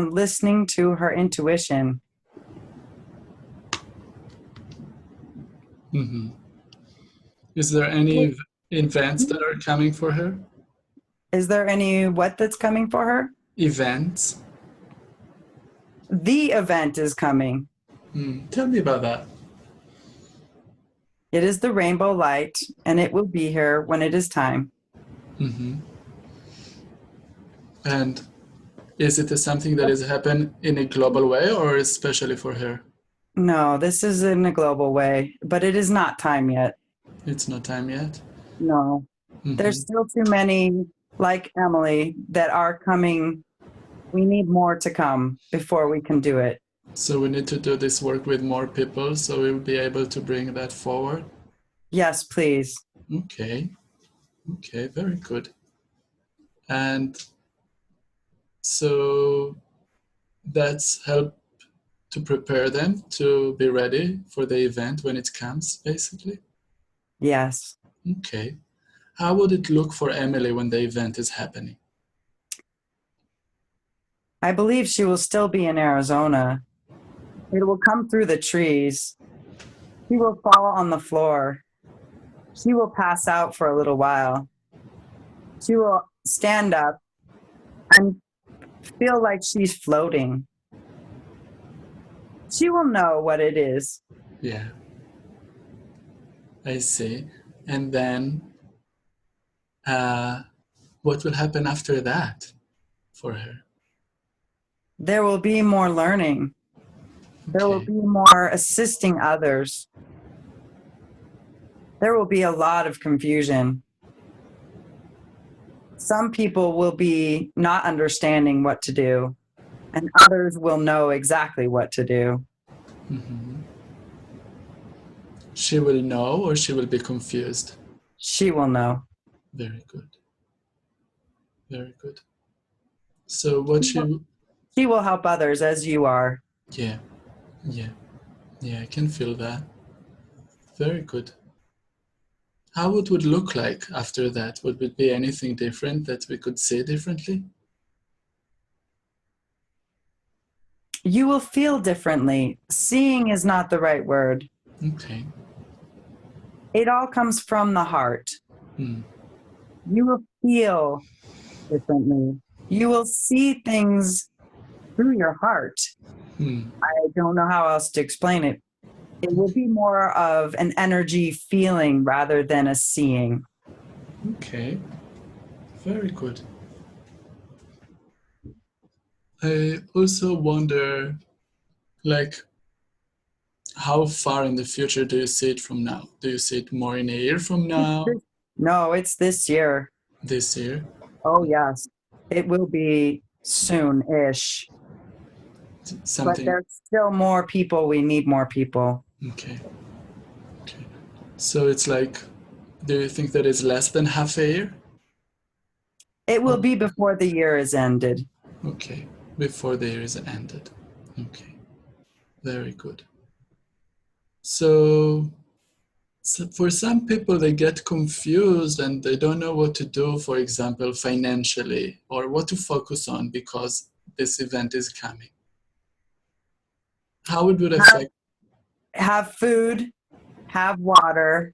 listening to her intuition. Mm-hmm. Is there any events that are coming for her? Is there any what that's coming for her? Events? The event is coming. Tell me about that. It is the rainbow light, and it will be here when it is time. Mm-hmm. And is it something that has happened in a global way or especially for her? No, this is in a global way, but it is not time yet. It's not time yet? No. There's still too many, like Emily, that are coming. We need more to come before we can do it. So we need to do this work with more people so we'll be able to bring that forward? Yes, please. Okay. Okay, very good. And so that's help to prepare them to be ready for the event when it comes, basically? Yes. Okay. How would it look for Emily when the event is happening? I believe she will still be in Arizona. It will come through the trees. She will fall on the floor. She will pass out for a little while. She will stand up and feel like she's floating. She will know what it is. Yeah, I see. And then what will happen after that for her? There will be more learning. There will Okay. be more assisting others. There will be a lot of confusion. Some people will be not understanding what to do, and others will know exactly what to do. She will know or she will be confused? She will know. Very good. Very good. So what She will help others as you are. yeah, yeah, yeah, I can feel that. Very good. How it would look like after that? Would it be anything different that we could see differently? You will feel differently. Seeing is not the right word. Okay. It all comes from the heart. You will feel differently. You will see things through your heart. I don't know how else to explain it. It will be more of an energy feeling rather than a seeing. Okay. Very good. I also wonder, like, how far in the future do you see it from now? Do you see it more in a year from now? No, it's this year. This year? Oh, yes. It will be soon-ish. But Something. there's still more people. We need more people. Okay. Okay. So it's like, do you think that it's less than half a year? It will be before the year is ended. Okay. Before the year is ended. Okay. Very good. So for some people, they get confused and they don't know what to do, for example, financially, or what to focus on because this event is coming. How it would affect? Have food, have water,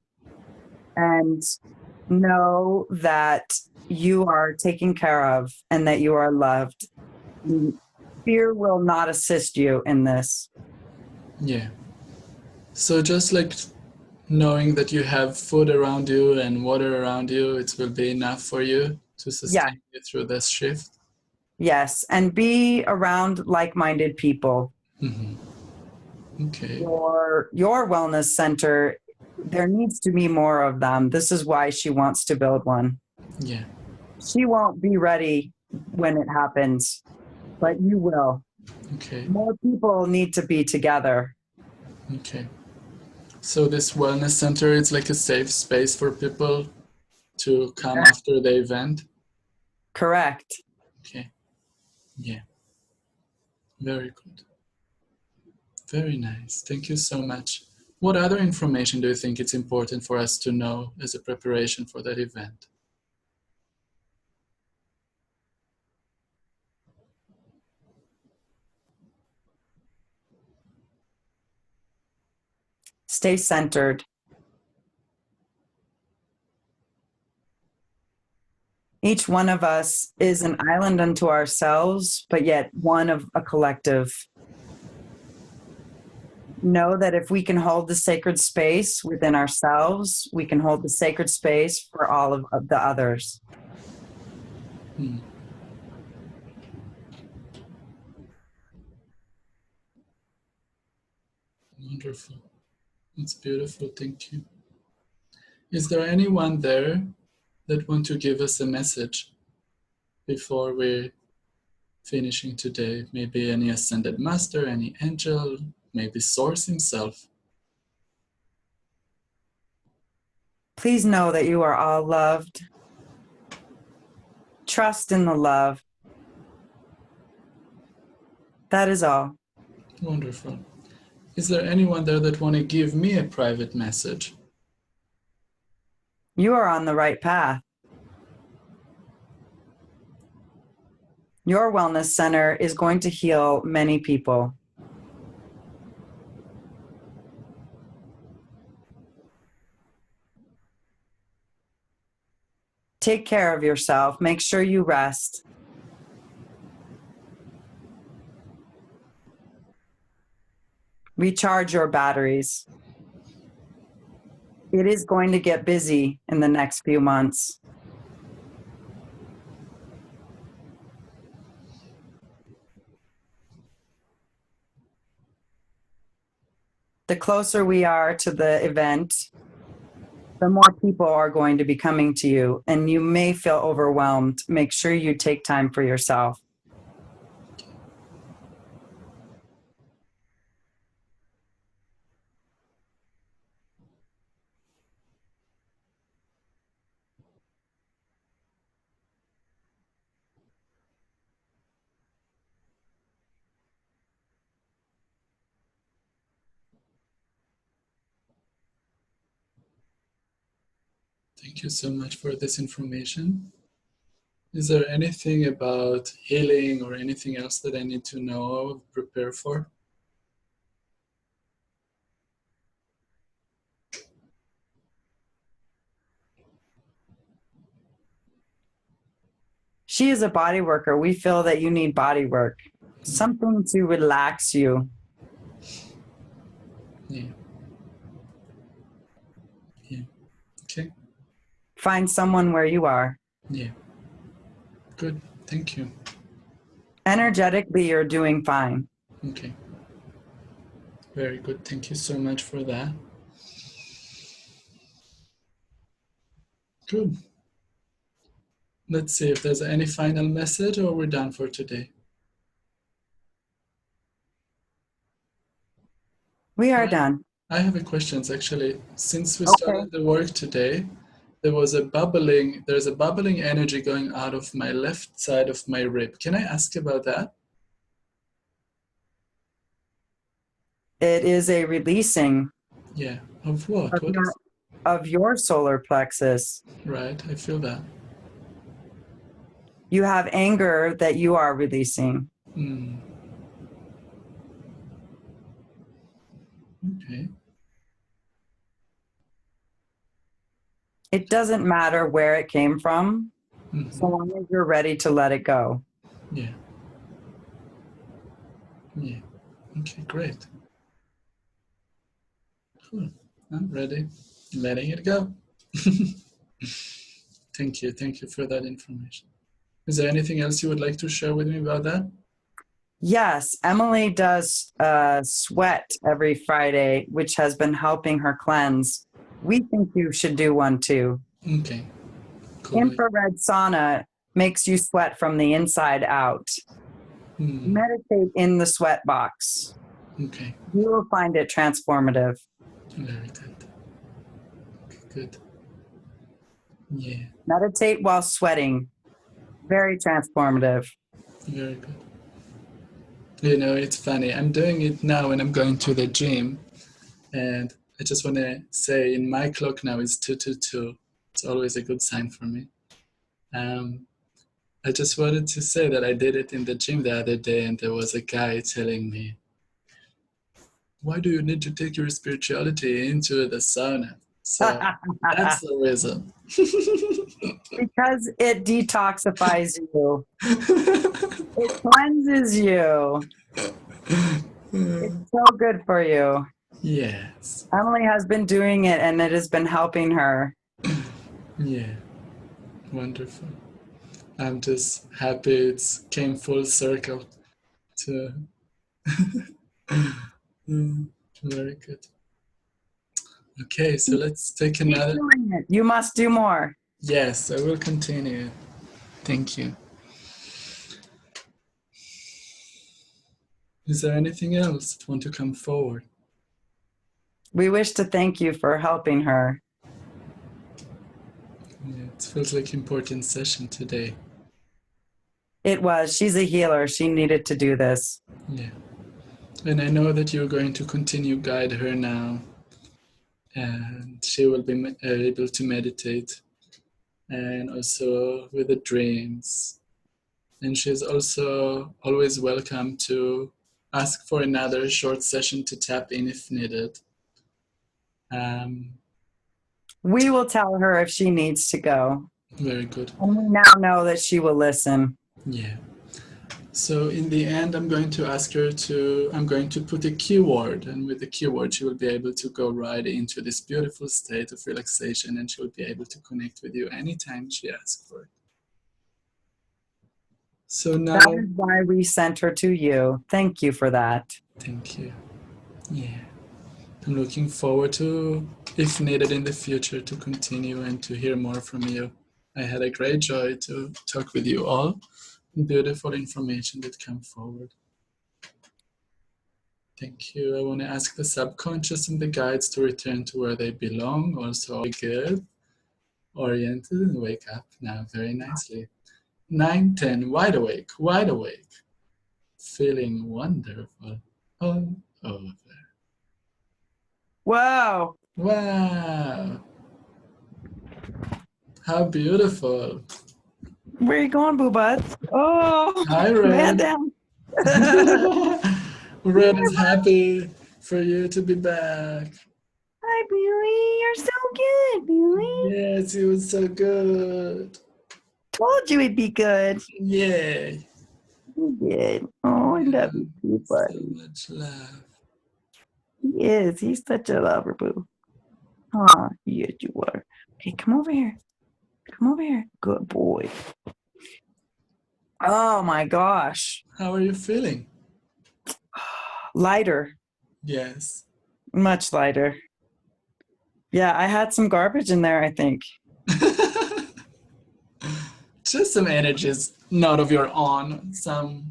and know that you are taken care of and that you are loved. Fear will not assist you in this. Yeah. So just like knowing that you have food around you and water around you, it will be enough for you to sustain you through this shift. Yes, and be around like-minded people. Okay. Your wellness center, there needs to be more of them. This is why she wants to build one. Yeah. She won't be ready when it happens, but you will. Okay. More people need to be together. Okay. So this wellness center, it's like a safe space for people to come after the event? Correct. Okay. Yeah. Very good. Very nice. Thank you so much. What other information do you think it's important for us to know as a preparation for that event? Stay centered. Each one of us is an island unto ourselves, but yet one of a collective. Know that if we can hold the sacred space within ourselves, we can hold the sacred space for all of the others. Wonderful. It's beautiful. Thank you. Is there anyone there that want to give us a message before we're finishing today? Maybe any ascended master, any angel, maybe Source himself. Please know that you are all loved. Trust in the love. That is all. Wonderful. Is there anyone there that want to give me a private message? You are on the right path. Your wellness center is going to heal many people. Take care of yourself. Make sure you rest. Recharge your batteries. It is going to get busy in the next few months. The closer we are to the event, the more people are going to be coming to you, and you may feel overwhelmed. Make sure you take time for yourself. Thank you so much for this information. Is there anything about healing or anything else that I need to know, prepare for? She is a body worker. We feel that you need body work, something to relax you. Yeah. Yeah. Okay. Find someone where you are. Yeah. Good. Thank you. Energetically, you're doing fine. Okay. Very good. Thank you so much for that. Good. Let's see if there's any final message or we're done for today. We are done. I have a question actually. Since we started the work today, there's a bubbling energy going out of my left side of my rib. Can I ask about that? It is a releasing. Yeah. Of what? Of your solar plexus. Right. I feel that. You have anger that you are releasing. Okay. It doesn't matter where it came from, so long as you're ready to let it go. Yeah. Yeah. Okay, great. Cool. I'm ready. Letting it go. Thank you. Thank you for that information. Is there anything else you would like to share with me about that? Yes, Emily does sweat every Friday, which has been helping her cleanse. We think you should do one too. Okay. Cool. Infrared sauna makes you sweat from the inside out. Meditate in the sweat box. Okay. You will find it transformative. Very good. Good. Yeah. Meditate while sweating. Very transformative. Very good. You know, it's funny. I'm doing it now when I'm going to the gym. And I just want to say in my clock now is 222. It's always a good sign for me. I just wanted to say that I did it in the gym the other day and there was a guy telling me, why do you need to take your spirituality into the sauna? So that's the reason. Because it detoxifies you. It cleanses you. It's so good for you. Yes. Emily has been doing it and it has been helping her. Yeah. Wonderful. I'm just happy it came full circle to very good. Okay, so let's take Keep another. doing it. You must do more. Yes, I will continue. Thank you. Is there anything else that want to come forward? We wish to thank you for helping her. Yeah, it feels like important session today. It was. She's a healer. She needed to do this. Yeah. And I know that you're going to continue guide her now, and she will be able to meditate, and also with the dreams. And she's also always welcome to ask for another short session to tap in if needed. We will tell her if she needs to go. Very good. And we now know that she will listen. Yeah. So in the end, I'm going to put a keyword, and with the keyword, she will be able to go right into this beautiful state of relaxation, and she will be able to connect with you anytime she asks for it. So now, that is why we sent her to you. Thank you for that. Thank you. Yeah. I'm looking forward to, if needed in the future, to continue and to hear more from you. I had a great joy to talk with you all. Beautiful information that come forward. Thank you. I want to ask the subconscious and the guides to return to where they belong. Also good, oriented, and wake up now very nicely. 9, 10, wide awake, feeling wonderful all over. Wow. Wow. How beautiful. Where are you going, Boo Bud? Oh, Hi, man Red. down. Red is happy for you to be back. Hi, Billy. You're so good, Billy. Yes, it was so good. Told you it'd be good. Yay. You did. Oh, I love you too, buddy. So much love. He is. He's such a lover, Boo. Huh? Yes, you are. Okay, come over here. Come over here. Good boy. Oh my gosh. How are you feeling? Lighter. Yes. Much lighter. Yeah, I had some garbage in there, I think. Just some energies, not of your own. Some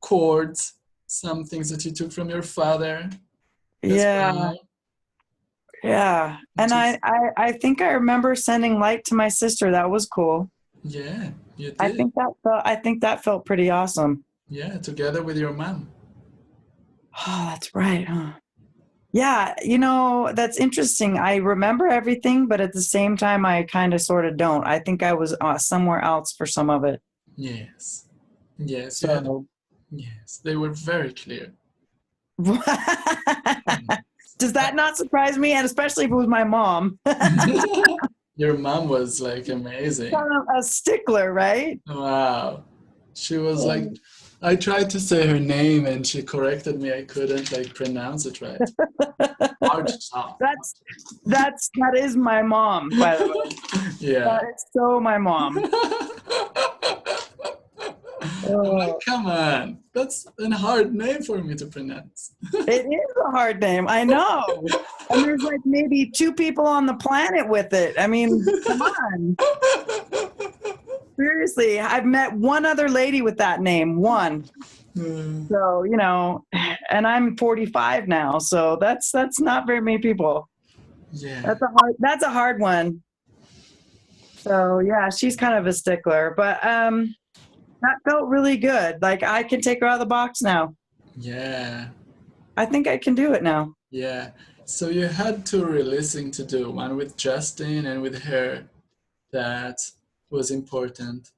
chords, some things that you took from your father. Yeah. Well. Yeah. And I think I remember sending light to my sister. That was cool. Yeah, you did. I think that felt pretty awesome. Yeah, together with your mom. Oh, that's right. Huh? Yeah, that's interesting. I remember everything, but at the same time, I kind of sort of don't. I think I was somewhere else for some of it. Yes. Yes, you had. So. Yes, they were very clear. Does that not surprise me? And especially if it was my mom. Your mom was like amazing. Kind of a stickler, right? Wow. She was like, I tried to say her name and she corrected me. I couldn't like pronounce it right. That is my mom, by the way. Yeah. That is so my mom. I'm like, come on. That's a hard name for me to pronounce. It is a hard name. I know. And there's like maybe 2 people on the planet with it. I mean, come on. Seriously, I've met one other lady with that name. One. So, and I'm 45 now. So that's not very many people. Yeah. That's a hard one. So yeah, she's kind of a stickler. But that felt really good. Like I can take her out of the box now. Yeah. I think I can do it now. Yeah. So you had 2 releasing to do, one with Justin and with her. That was important.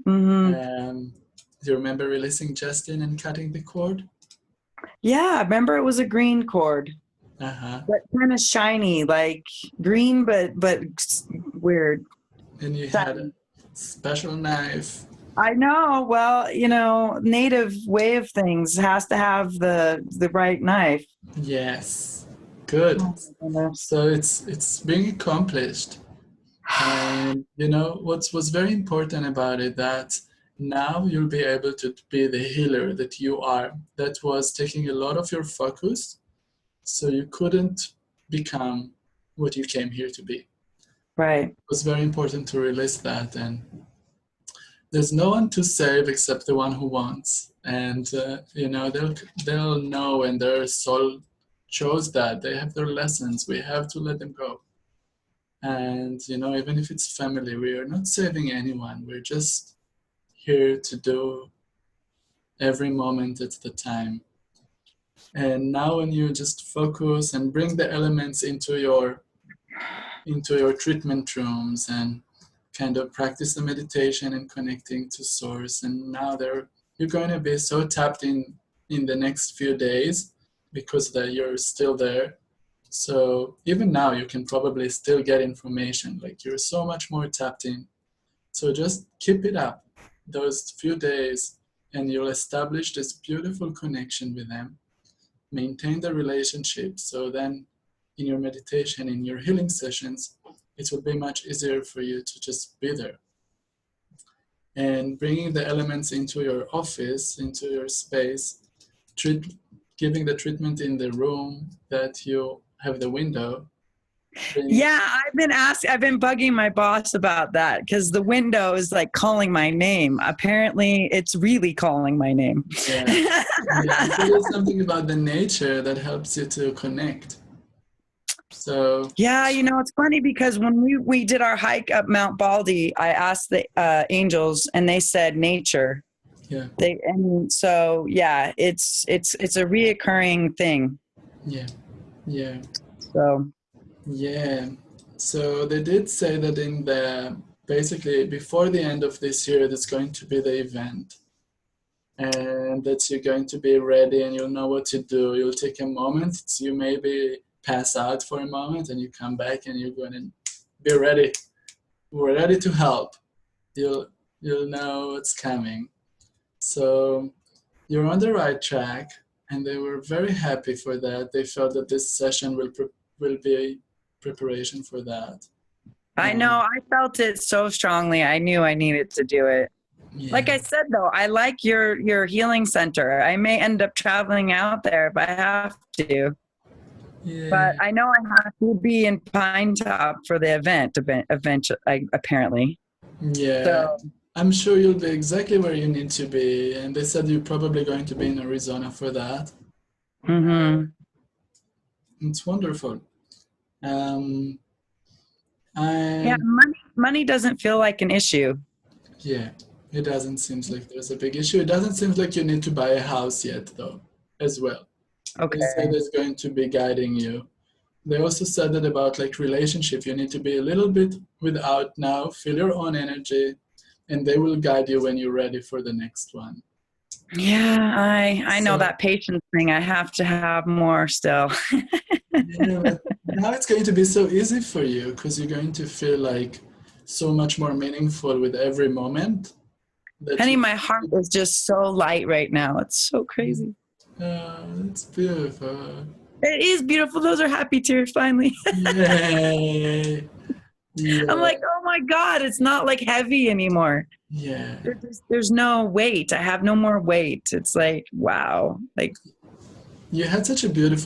Mm-hmm. Do you remember releasing Justin and cutting the cord? Yeah, I remember it was a green cord, Uh-huh. but kind of shiny, like green, but weird. And you had a Shiny. special knife. I know. Well, native way of things has to have the right knife. Yes. Good. Oh my goodness. So it's being accomplished. And you know what's was very important about it, that now you'll be able to be the healer that you are. That was taking a lot of your focus, so you couldn't become what you came here to be. It Right. was very important to release that, and there's no one to save except the one who wants. And you know they'll know when their soul chose that they have their lessons. We have to let them go. And you know, even if it's family, we are not saving anyone. We're just here to do every moment at the time. And now when you just focus and bring the elements into your treatment rooms and kind of practice the meditation and connecting to source, and now you're going to be so tapped in the next few days because that you're still there. So even now you can probably still get information, like you're so much more tapped in. So just keep it up those few days, and you'll establish this beautiful connection with them. Maintain the relationship, so then in your meditation, in your healing sessions, it will be much easier for you to just be there. And bringing the elements into your office, into your space, treat, giving the treatment in the room that you have the window. Yeah, I've been bugging my boss about that because the window is like calling my name. Apparently, it's really calling my name. Yeah, yeah. So there's something about the nature that helps you to connect. So Yeah, it's funny because when we did our hike up Mount Baldy, I asked the angels, and they said nature. yeah, And so yeah, it's a reoccurring thing. yeah, yeah, So yeah. So they did say that in the basically before the end of this year, there's going to be the event, and that you're going to be ready and you'll know what to do. You'll take a moment. So you maybe pass out for a moment, and you come back, and you're going to be ready. We're ready to help. You'll you'll know what's coming. So you're on the right track, and they were very happy for that. They felt that this session will be a preparation for that. I know And I felt it so strongly. I knew I needed to do it. yeah, Like I said, though, I like your healing center. I may end up traveling out there if I have to, yeah, but I know I have to be in Pine Top for the eventually, apparently. yeah. So I'm sure you'll be exactly where you need to be. And they said you're probably going to be in Arizona for that. hmm It's wonderful. Um, yeah, I'm money doesn't feel like an issue. Yeah, it doesn't seem like there's a big issue. It doesn't seem like you need to buy a house yet, though, as well. They say Okay. that's going to be guiding you. They also said that about like relationship, you need to be a little bit without now, feel your own energy, and they will guide you when you're ready for the next one. Yeah, I know So that patience thing. I have to have more still. yeah, but now it's going to be so easy for you because you're going to feel like so much more meaningful with every moment that Honey, you. my heart is just so light right now. It's so crazy. It's beautiful. It is beautiful. Those are happy tears finally. Yay! I'm Yeah, like, oh my God, it's not like heavy anymore. yeah. There's no weight. I have no more weight. It's like, wow. Like, You had such a beautiful